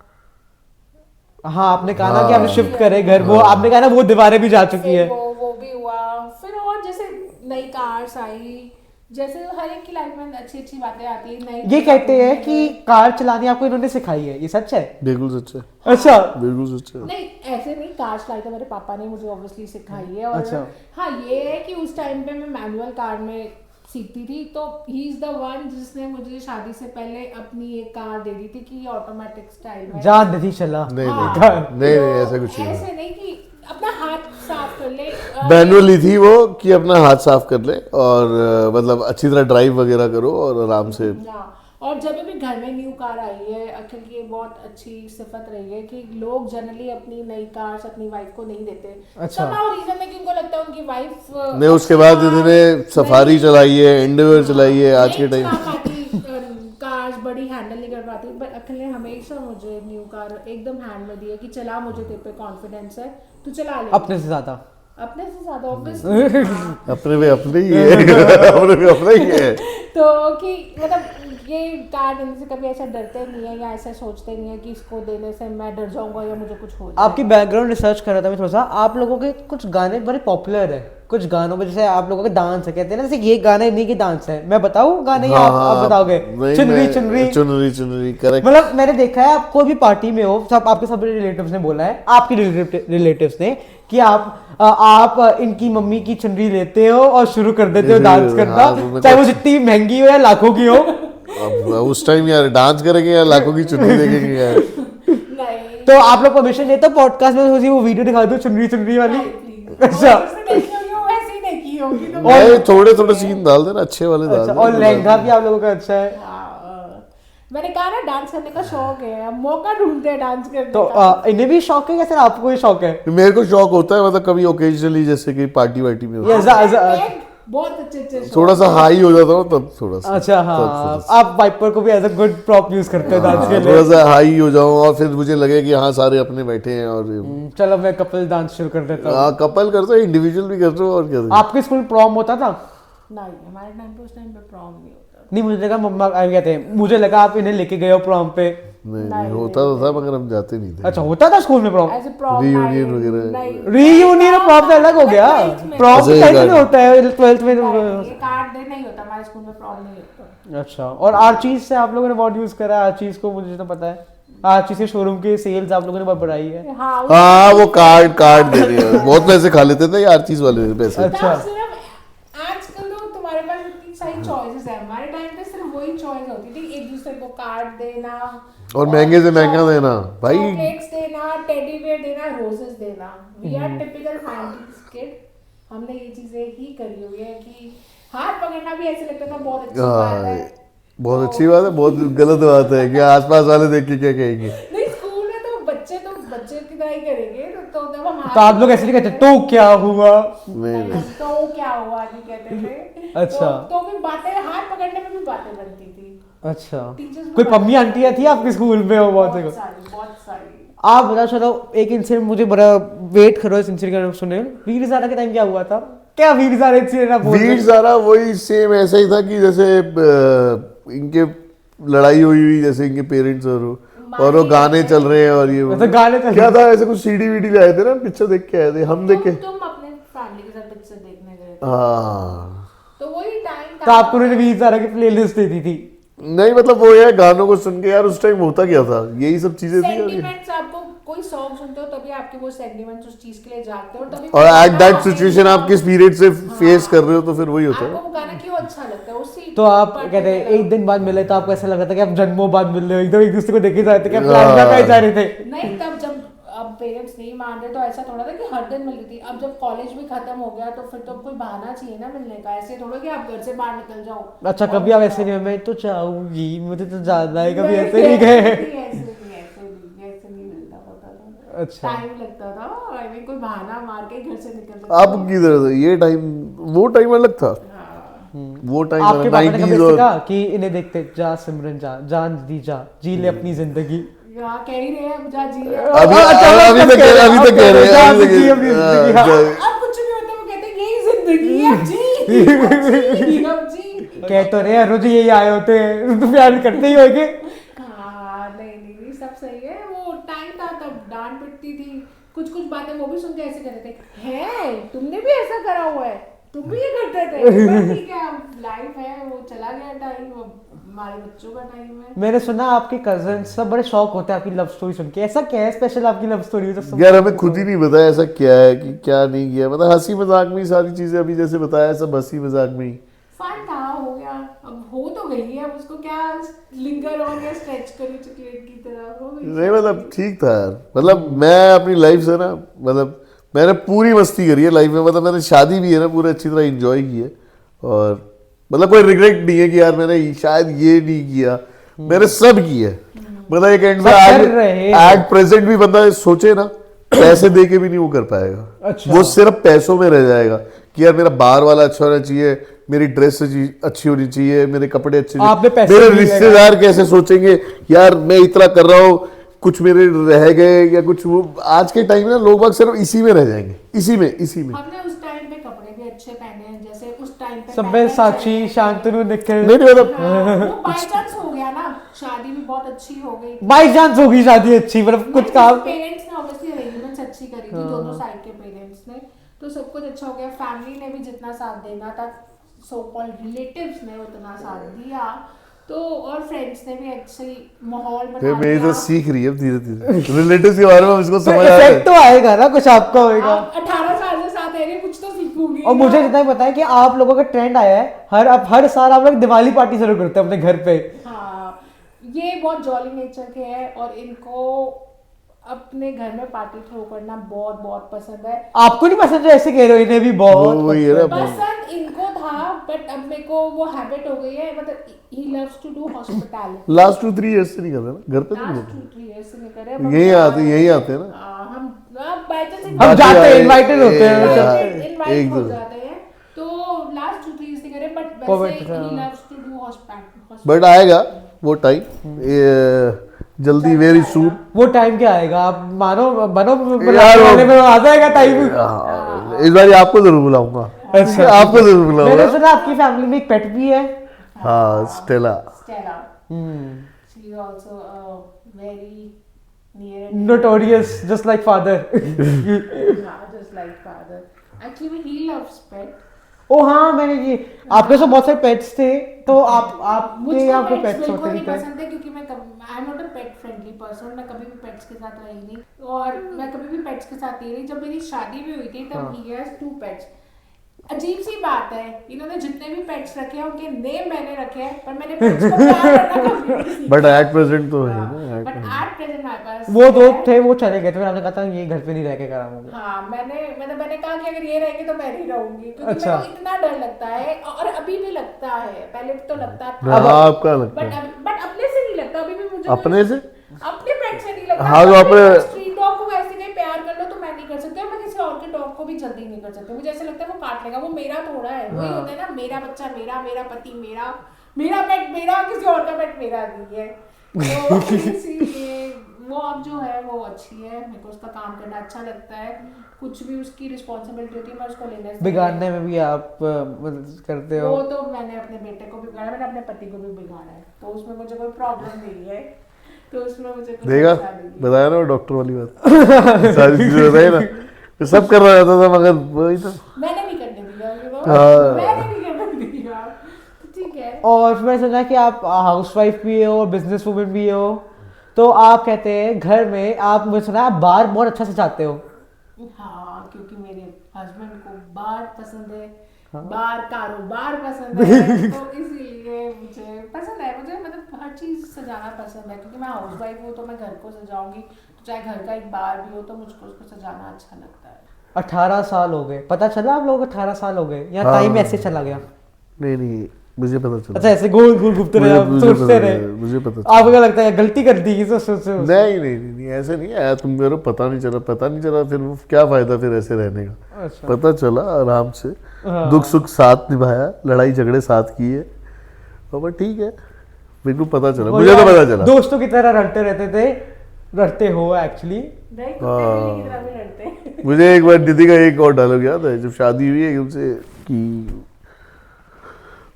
हाँ आपने कहा ना कि आपने शिफ्ट करे घर, वो आपने कहा ना वो दीवारें भी जा चुकी है। वो भी हुआ। फिर और जैसे नई कार्स आई, जैसे हर एक की लाइफ में अच्छी अच्छी बातें आती है। नई ये कहते हैं कि कार चलानी आपको इन्होंने सिखाई है, ये सच है? बिल्कुल सच है, अच्छा। बिल्कुल सच है। नहीं ऐसे नहीं, कार चलाई तो मेरे पापा ने मुझे ऑब्वियसली सिखाई है। और अच्छा। हाँ ये है कि उस टाइम पे मैं मैनुअल कार में सीखती थी, तो ही इज द वन जिसने मुझे शादी से पहले अपनी एक कार दे दी थी कि ऑटोमेटिक स्टाइल में जान नहीं चला। नहीं हाँ, नहीं तो ऐसा कुछ नहीं। ऐसे नहीं कि अपना हाथ साफ कर ले। मैनुअली थी वो कि अपना हाथ साफ कर ले और मतलब अच्छी तरह ड्राइव वगैरह करो और आराम से। हाँ, और जब भी घर में न्यू कार आई है, अखिल की बहुत अच्छी सिफत रही है कि लोग जनरली अपनी नई कार्स अपनी वाइफ को नहीं देते। अच्छा। somehow रीजन है कि उनको लगता है उनकी वाइफ नहीं, उसके बाद इन्होंने सफारी चलाई है, एंडेवर चलाई है आज के टाइम। कार्स बड़ी हैंडल नहीं कर पाती, पर अखिल ने हमेशा मुझे न्यू कार एकदम हैंड में दी है कि चला, मुझे तेरे पे कॉन्फिडेंस है, तू चला ले। अपने से ज्यादा। अपने से ज्यादा ऑब्वियसली। अपने में अपने ही है अपने में अपना ही है। तो कि मतलब ये कार देने से कभी ऐसा डरते नहीं है या ऐसा सोचते नहीं है कि इसको देने से मैं डर जाऊंगा या मुझे कुछ हो जाए। आपकी बैकग्राउंड रिसर्च कर रहा था मैं थोड़ा सा, आप लोगों के कुछ गाने बड़े पॉपुलर है, कुछ गानों में जैसे आप लोगों का डांस है, कहते हैं ना जैसे ये गाना इन्हीं की डांस है, मैं बताऊं गाने या आप बताओगे? चुनरी चुनरी चुनरी चुनरी करेक्ट। मतलब मैंने देखा है आप कोई भी पार्टी में हो, सब आपके सब रिलेटिव्स ने बोला है, आपके रिलेटिव्स ने कि आप इनकी मम्मी की चुनरी लेते हो और शुरू कर देते हो डांस करना, चाहे वो जितनी महंगी हो या लाखों की हो। अब उस टाइम यार डांस करेंगे या लाखों की चुनरी देखेंगे यार। नहीं तो आप लोग परमिशन देते हो पॉडकास्ट में वो वीडियो दिखा दो चुनरी चुनरी वाली? अच्छा। और थोड़े थोड़े सीन डाल देना, अच्छे वाले डाल अच्छा, देना। और लहंगा भी आप लोगों का अच्छा है। मैंने कहा ना डांस करने का शौक है, हम मौका ढूंढते हैं डांस करने तो का। इन्हें भी शौक है या सिर्फ आपको ही शौक है? मेरे को शौक होता है, मतलब कभी ओकेजनली जैसे कि पार्टी वार्टी में होता है, बहुत अच्छे थोड़ा सा हाई हो जाता हूँ तब थोड़ा सा। अच्छा हाँ, आप वाइपर को भी as a good prop use करते हो डांस के लिए? थोड़ा सा हाई हो जाऊँ और फिर मुझे लगे कि हाँ सारे अपने बैठे हैं और चलो मैं कपल डांस शुरू कर देता हूँ। कपल करते हो, इंडिविजुअल भी करते हो और क्या। आपके स्कूल प्रॉम होता था? नहीं, हमारे टाइम पे उस टाइम पे प्रॉम नहीं होता। नहीं, मुझे लगा मम्मा कहते हैं, मुझे लगा आप इन्हें लेके गए हो प्रॉम पे। नहीं होता तो था मगर हम जाते नहीं थे। अच्छा, होता था स्कूल में प्रॉम? ऐसे प्रॉम Reunion वगैरह। रीयूनियन और प्रॉम तो अलग हो गया। प्रॉम तो 10th में होता है, 12th में। ये कार्ड दे नहीं होता हमारे स्कूल में, प्रॉम नहीं होता। अच्छा, और आर्चीज से आप लोगों ने बहुत यूज करा है? आर्चीज को मुझे तो पता है, आर्चीज के शोरूम की सेल्स आप लोगों ने बहुत बढ़ाई है। हाँ वो कार्ड दे रहे हैं, बहुत पैसे खा लेते थे यार चीज वाले पैसे। अच्छा। आजकल तो तुम्हारे पास इतनी सारी चॉइसेस है, हमारे टाइम पे सिर्फ वही चॉइस होती थी, एक दूसरे को कार्ड देना और महंगे से महंगा देना भाई, चॉकलेट्स देना, टेडी बियर देना, रोजेस देना। We are typical 90s kid, हमने ये चीजें ही करी हुई है कि हाथ पकड़ना भी ऐसे लगता था बहुत अच्छी बात है। बहुत अच्छी बात है, बहुत गलत बात है कि आसपास वाले देख के क्या कहेंगे। नहीं, स्कूल में तो बच्चे की तरह ही करेंगे, तो जब हम तो आप लोग ऐसे नहीं कहते तो क्या हुआ? नहीं तो क्या हुआ नहीं कहते थे। अच्छा। तो भी बातें, हाथ पकड़ने में भी बातें बनती थी। अच्छा, Teachers कोई भी पम्मी आंटियां थी आपके स्कूल में? वो बहुत बहुत सारी। आप बता, चलो एक इंसिडेंट मुझे बड़ा वेट करो इस इंसिडेंट सुने। वीर ज़ारा के टाइम क्या हुआ था? क्या वीर ज़ारा इंसिडेंट आप बोल रहे वीर ज़ारा वही सेम ऐसा ही था कि जैसे इनके लड़ाई हुई जैसे इनके पेरेंट्स और वो गाने चल रहे हैं और ये मतलब गाने चल क्या था, ऐसे कुछ सीडी वीडी लाए थे ना, पिक्चर देख के आए थे हम, देख के तुम अपने फैमिली के साथ पिक्चर देखने गए थे, हाँ। तो वही टाइम तो आपको उन्होंने वीर ज़ारा की प्लेलिस्ट दे दी थी? नहीं मतलब वो यार गानों को सुन के यार उस टाइम होता क्या था, यही सब चीजें थी। सेंटिमेंट्स, आपको कोई सॉन्ग सुनते हो तभी आपके वो सेंटिमेंट्स उस चीज के लिए जागते हो, तभी और एट दैट सिचुएशन आप किस पीरियड से फेस कर रहे हो तो फिर वही होता है। आपको वो गाना क्यों अच्छा लगता है उसी। तो आप कहते हैं एक दिन बाद मिले तो आपको ऐसा लग रहा था कि आप जन्मों बाद मिल रहे हो, एकदम एक दूसरे को देखे जा रहे थे कि आप प्लाज्मा का ही जा रहे थे? नहीं, तब जब अब पेरेंट्स नहीं मान रहे तो ऐसा थोड़ा था कि हर दिन मिलती थी। अब जब कॉलेज भी खत्म हो गया तो फिर तो कोई बहाना चाहिए ना मिलने का, ऐसे थोड़ा कि आप घर से बाहर निकल जाओ। अच्छा, कभी आप ऐसे नहीं, मैं तो चाहूंगी मुझे तो जाना है, कभी ऐसे नहीं गए? ऐसे नहीं मिलता होता था। अच्छा, टाइम लगता था, आई मीन कोई बहाना मार के घर से निकल अब किधर था ये टाइम, वो टाइम अलग था। वो टाइम आपके पापा ने कभी 90s और कहा कि इन्हें देखते जा सिमरन जा, जान दी जा, जी ले अपनी जिंदगी? यहाँ कह ही रहे हैं, अब जा जी ले। अभी तक कह रहे हैं, अब कुछ भी होता है वो कहते हैं यही जिंदगी है, जी अब जी। कह तो रहे हैं रोज यही आए होते हैं, तुम प्यार करते ही होगे। हाँ, नहीं सब सही है। वो टाइम था तब डांट पिटती थी, कुछ बातें वो भी सुन के ऐसे कहते थे, है है, तुमने भी ऐसा करा हुआ है, तुम भी ये करते थे। ठीक है, लाइफ है, वो चला गया टाइम, हमारे बच्चों का टाइम है। मैंने सुना आपके कजन सब बड़े शौक होते हैं आपकी लव स्टोरी सुन के, ऐसा क्या है स्पेशल आपकी लव स्टोरी जो सब यार हमें खुद ही नहीं पता ऐसा क्या है कि क्या नहीं किया, मतलब हंसी मजाक में ही सारी चीजें अभी जैसे बताया सब हंसी मजाक में ही। फन था, हो गया, अब हो तो गई है, अब उसको क्या लिंगर ऑन या स्ट्रेच करी चॉकलेट की तरह हो गई। नहीं मतलब ठीक था यार, मतलब मैं अपनी लाइफ से ना, मतलब मैंने पूरी मस्ती करी है लाइफ में, मतलब मैंने शादी भी है ना पूरा अच्छी तरह एंजॉय की है, और मतलब कोई रिग्रेट नहीं है कि यार मैंने शायद ये नहीं किया, मैंने सब किया है। मतलब एक एंड में एट प्रेजेंट भी बंदा सोचे ना पैसे दे के भी नहीं वो कर पाएगा। अच्छा। वो सिर्फ पैसों में रह जाएगा कि यार मेरा बाहर वाला अच्छा होना चाहिए, मेरी ड्रेस अच्छी होनी चाहिए, मेरे कपड़े अच्छे, मेरे रिश्तेदार कैसे सोचेंगे यार मैं इतना कर रहा हूँ, कुछ मेरे रह गए या कुछ, वो आज के टाइम में ना लोग सिर्फ इसी में रह जाएंगे, इसी में। हमने उस टाइम पे कपड़े भी अच्छे पहने हैं, जैसे उस टाइम पे सब्यसाची शांतनु निखिल। नहीं मतलब वो बाय चांस हो गया ना, शादी भी बहुत अच्छी हो गई, बाय चांस होगी शादी अच्छी, मतलब कुछ काम पेरेंट्स ने ऑब्वियसली अरेंजमेंट्स अच्छी करी थी, दोनों साइड के पेरेंट्स ने, तो सब कुछ अच्छा हो गया। फैमिली ने भी जितना साथ देना था, सो कॉल्ड रिलेटिव्स ने उतना साथ दिया, तो और फ्रेंड्स ने भी अच्छी माहौल बना दिया। मेरी तो सीख रही है धीरे धीरे रिलेटिव्स के बारे में, इसको समझ आ रहा है। तो आएगा ना कुछ आपका होएगा। 18 साल से साथ रह रहे, कुछ तो सीखूंगी। और मुझे जितना ही पता है कि आप लोगों का ट्रेंड आया है, हर साल आप लोग दिवाली पार्टी शुरू करते हैं अपने घर पे। हाँ, ये बहुत जॉली नेचर के हैं और इनको अपने घर में पार्टी थ्रो करना बहुत बहुत पसंद है। आपको नहीं पसंद? ऐसे कह रहे हो, इन्हें भी बहुत पसंद इनको था, बट अब मेरे को वो हैबिट हो गई है, मतलब he loves to do hospitality. Last 2-3 years से नहीं कर रहे ना घर पे, तो नहीं लास्ट 2-3 इयर्स से नहीं कर रहे, यही आते हैं ना, हम बाय चांस हम जाते हैं, इनवाइटेड होते हैं, इनवाइट हो जाते हैं, तो लास्ट 2-3 इयर्स से करे, बट वैसे he loves to do hospitality. But आएगा वो टाइम जल्दी, वेरी सून। वो टाइम क्या आएगा? आप मानो बनो यार में आ जाएगा टाइम। इस बार आपको जरूर बुलाऊंगा। अच्छा, आपको जरूर बुलाऊंगा। मैंने सुना आपकी फैमिली में एक पेट भी है। हाँ, Stella. She is also very near and notorious, just like father. yeah, just like father. Actually, he loves pet. ओ हाँ, मैंने ये आपके तो बहुत सारे पेट्स थे, तो आपके यहाँ पे पेट्स होते नहीं थे? पसंद है क्योंकि मैं I am not a pet friendly person, मैं कभी भी पेट्स के साथ रही नहीं, और मैं कभी भी पेट्स के साथ नहीं रही। जब मेरी शादी भी हुई थी तब ही हैज 2 पेट्स। अजीब सी बात है, इन्होंने जितने भी पेट्स रखे हैं उनके नेम मैंने रखे हैं, पर मैंने पेट्स को प्यार करना कभी नहीं सीखा। बट एट प्रेजेंट तो है ना, बट एट प्रेजेंट हमारे पास वो दो थे, वो चले गए थे, फिर आपने कहा था ये घर पे नहीं रह के कराऊंगा। हाँ, मैंने कहा कि अगर ये रहेंगे तो मैं नहीं रहूंगी, क्योंकि अच्छा। मेरे को इतना डर लगता है, और अभी भी लगता है, पहले तो लगता था, हाँ, आपका लगता है, बट अपने से नहीं लगता, अभी भी मुझे अपने से, अपने पेट से नहीं लगता। हाँ, तो अपने स्ट्रीट डॉग को वैसे कहीं प्यार कर लो तो मैं नहीं कर सकती, और मैं किसी और के डॉग को भी जल्दी नहीं कर सकती, मुझे ऐसा लगता है वो काट लेगा, वो मेरा थोड़ा है। वही होता है ना, मेरा बच्चा मेरा, मेरा पति मेरा, मेरा पेट मेरा, किसी और का पेट मेरा नहीं है। तो इसीलिए वो अब जो है वो अच्छी है, मेरे को उसका काम करना अच्छा लगता है, कुछ भी उसकी रिस्पॉन्सिबिलिटी होती है मैं उसको लेने से, बिगाड़ने में भी आप मदद करते हो? वो तो मैंने अपने बेटे को भी बिगाड़ा, मैंने अपने पति को भी बिगाड़ा है, तो उसमें मुझे कोई प्रॉब्लम नहीं है, तो उसमें मुझे कोई देगा, परेशानी नहीं है। बताया ना वो डॉक्टर वाली बात, सारी चीजें बताई ना, तो सब कर रहा था मगर वही तो मैंने नहीं करने दिया, मैंने नहीं करने दिया, तो ठीक है। और फिर मैंने सुना कि आप हाउसवाइफ भी हो और बिजनेस वुमन भी हो, तो आप कहते हैं घर में आप, मुझे सुना है आप बार बहुत अच्छा सजाते हो। हाँ, क्योंकि मेरे हस्बैंड को बार पसंद है, बार कारोबार पसंद है, तो इसीलिए मुझे पसंद है, मुझे मतलब हर चीज सजाना पसंद है, क्योंकि मैं हाउसवाइफ हूँ तो मैं घर को सजाऊंगी, तो चाहे घर का एक बार भी हो तो मुझको उसको सजाना अच्छा लगता है। 18 साल हो गए, पता चला आप लोगों को 18 साल हो गए, या टाइम ऐसे चला गया? नहीं मुझे पता चला। अच्छा, ऐसे गोल गोल घूमते रहे, आप सोचते रहे, मुझे पता आपको क्या लगता है गलती कर दी तो सोचते? नहीं ऐसे नहीं आया, तुम मेरे को पता नहीं चला, फिर वो क्या फायदा फिर ऐसे रहने का। अच्छा। पता चला आराम से, दुख सुख साथ निभाया, लड़ाई झगड़े साथ किए, और ठीक है, मेरे को पता चला, मुझे तो पता चला। दोस्तों की तरह रटते रहते थे, रटते हो एक्चुअली। मुझे एक बार दीदी का एक और डायलॉग याद है, जब शादी हुई है उनसे कि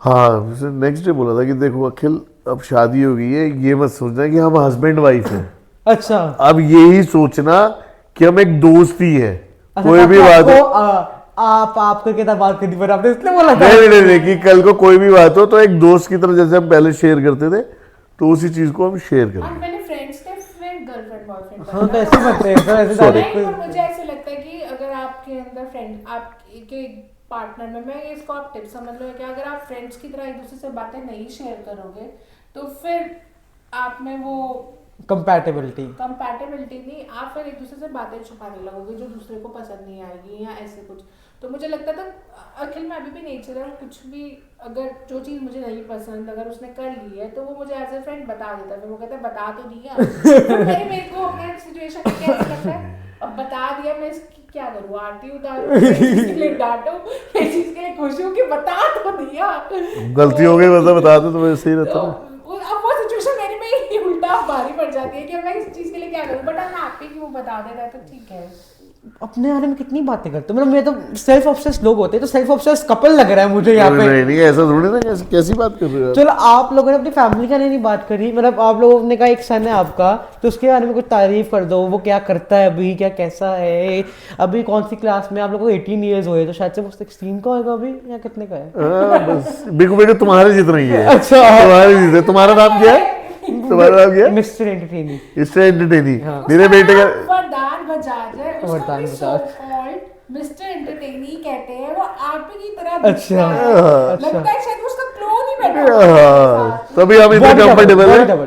हाँ, नेक्स्ट डे बोला था कि देखो अखिल, अब शादी हो गई है, ये मत सोचना कि हम हस्बैंड वाइफ हैं। अच्छा। अब यही सोचना कि हम एक दोस्त ही है। अच्छा, कोई भी बात आप करके था बात करनी पर आपने इसलिए बोला था नहीं कि कल को कोई भी बात हो तो एक दोस्त की तरह जैसे हम पहले शेयर करते थे तो उसी चीज को हम शेयर और करेंगे। मैंने फ्रेंड्स थे फिर गर्लफ्रेंड बॉयफ्रेंड हाँ तो ऐसे मत है तो ऐसे Sorry. डायरेक्ट नहीं, पर मुझे ऐसे लगता है कि अगर आपके अंदर फ्रेंड आपके पार्टनर में, मैं इसको आप टिप समझ लो कि अगर आप फ्रेंड्स की तरह एक दूसरे से बातें नहीं शेयर करोगे तो फिर आप में वो कंपैटिबिलिटी नहीं, आप फिर एक दूसरे से बातें छुपाने लगोगे जो दूसरे को पसंद नहीं आएगी या ऐसे कुछ। तो मुझे लगता था अखिल में अभी भी नेचर है, कुछ भी अगर जो चीज़ मुझे नहीं पसंद अगर उसने कर ली है तो वो मुझे एज ए फ्रेंड बता देता है। फिर वो कहता है बता तो दिया तो मेरे को अपना सिचुएशन कैसे लगता है, अब बता दिया मैं इसकी क्या करूँ, आरती उतारूँ, इस चीज़ के लिए डांटूँ, इस चीज़ के लिए खुश हूँ कि बता तो दिया। गलती हो गई मतलब बता दो तो वैसे ही रहता ना। अब वो सिचुएशन मेरे में ही उल्टा भारी पड़ जाती है कि मैं इस चीज़ के लिए क्या करूँ, बट आई एम हैप्पी कि वो बता दे रहा है तो ठीक है। अपने बारे में कितनी बातें करते हो, मतलब मैं तो सेल्फ ऑब्सेस्ड लोग होते हैं तो सेल्फ ऑब्सेस्ड कपल लग रहा है मुझे यहाँ पे। नहीं ऐसा थोड़ी ना, कैसी बात कर रहे हो आप? चलो आप लोगों ने अपनी फैमिली का नहीं बात करी, मतलब आप लोगों ने कहा एक सन है आपका तो उसके बारे में कुछ तारीफ कर दो, वो क्या करता है अभी, क्या कैसा है अभी, कौन सी क्लास में, आप लोगों को 18 ईयर्स हुए तो शायद से वो 16 का होगा अभी या कितने का है? बस बिल्कुल तुम्हारे जितना ही है। अच्छा तुम्हारे जितना। तुम्हारा नाम क्या है? तुम्हारा नाम क्या है? Mister entertaining. इससे एंटरटेनिंग हाँ। मेरे बेटे का वरदान बजाज है, उसको वरदान भी Bajaj. so called mister entertaining कहते हैं। वो आप ही की तरह अच्छा, दिखता है। अच्छा। लगता है शायद उसका क्लोन ही बैठा हुआ है हाँ, तभी हम इतने कंफर्टेबल है। Body double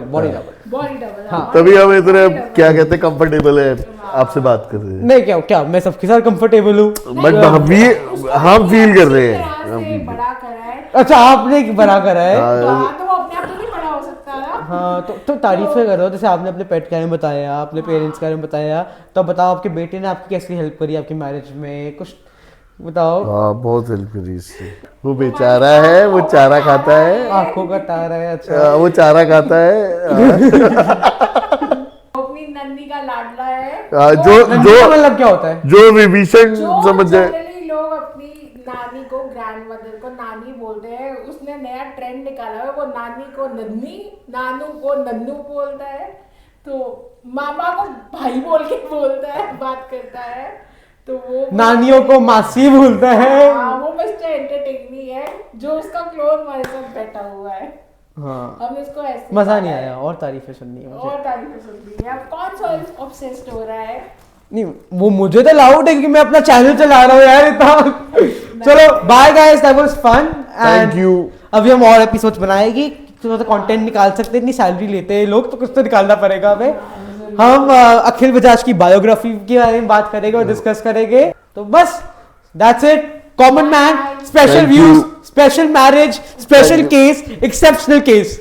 body double. हाँ। तभी हम इतने क्या कहते हैं कंफर्टेबल है आपसे बात कर रहे हैं। नहीं क्या मैं सबके साथ कंफर्टेबल हूँ बट हम फील कर रहे हैं। बड़ा करा है। अच्छा आपने एक बड़ा करा है। हाँ, तो वो अपने आप तो नहीं बड़ा हो सकता ना। हाँ तो तारीफें करो, जैसे आपने अपने पेट के बारे में बताया, अपने पेरेंट्स के बारे में बताया, तो अब बताओ आपके बेटे ने आपकी कैसी हेल्प करी आपकी मैरिज में, कुछ बताओ। हाँ बहुत हेल्प करी इससे। वो बेचारा है, वो चारा खाता है, आंखों का तारा है। अच्छा वो चारा खाता है। अपनी नन्नी का लाडला है। जो मतलब क्या होता है? जो विभीषण जो समझ जाए। जनरली लोग अपनी नानी को, ग्रैंडमदर को नानी बोलते हैं, उसने नया ट्रेंड निकाला है, वो नानी को नन्नी, नानू को नन्नू बोलता है, तो मामा को भाई बोल के बोलता है, बात करता है, तो वो नानियों को मासी बोलता है। हाँ, वो मिस्टर एंटरटेनिंग है जो उसका क्लोन हमारे साथ बैठा हुआ है। हाँ हम इसको ऐसे मजा नहीं आया, और तारीफें सुननी है मुझे। और तारीफें सुननी है। अब कौन सा ऑब्सेस्ड हो रहा है? नहीं वो मुझे तो लाउड है क्योंकि मैं अपना चैनल चला रहा हूँ यार इतना। चलो bye guys, that was fun Thank you. अभी हम और एपिसोड्स बनाएगी, थोड़ा सा कंटेंट निकाल सकते हैं, इतनी सैलरी लेते हैं लोग तो कुछ तो निकालना पड़ेगा हमें। हम अखिल बजाज की बायोग्राफी के बारे में बात करेंगे और डिस्कस करेंगे। तो बस that's it, common man, special Thank you. Views, special marriage, special Thank you. Case, exceptional case.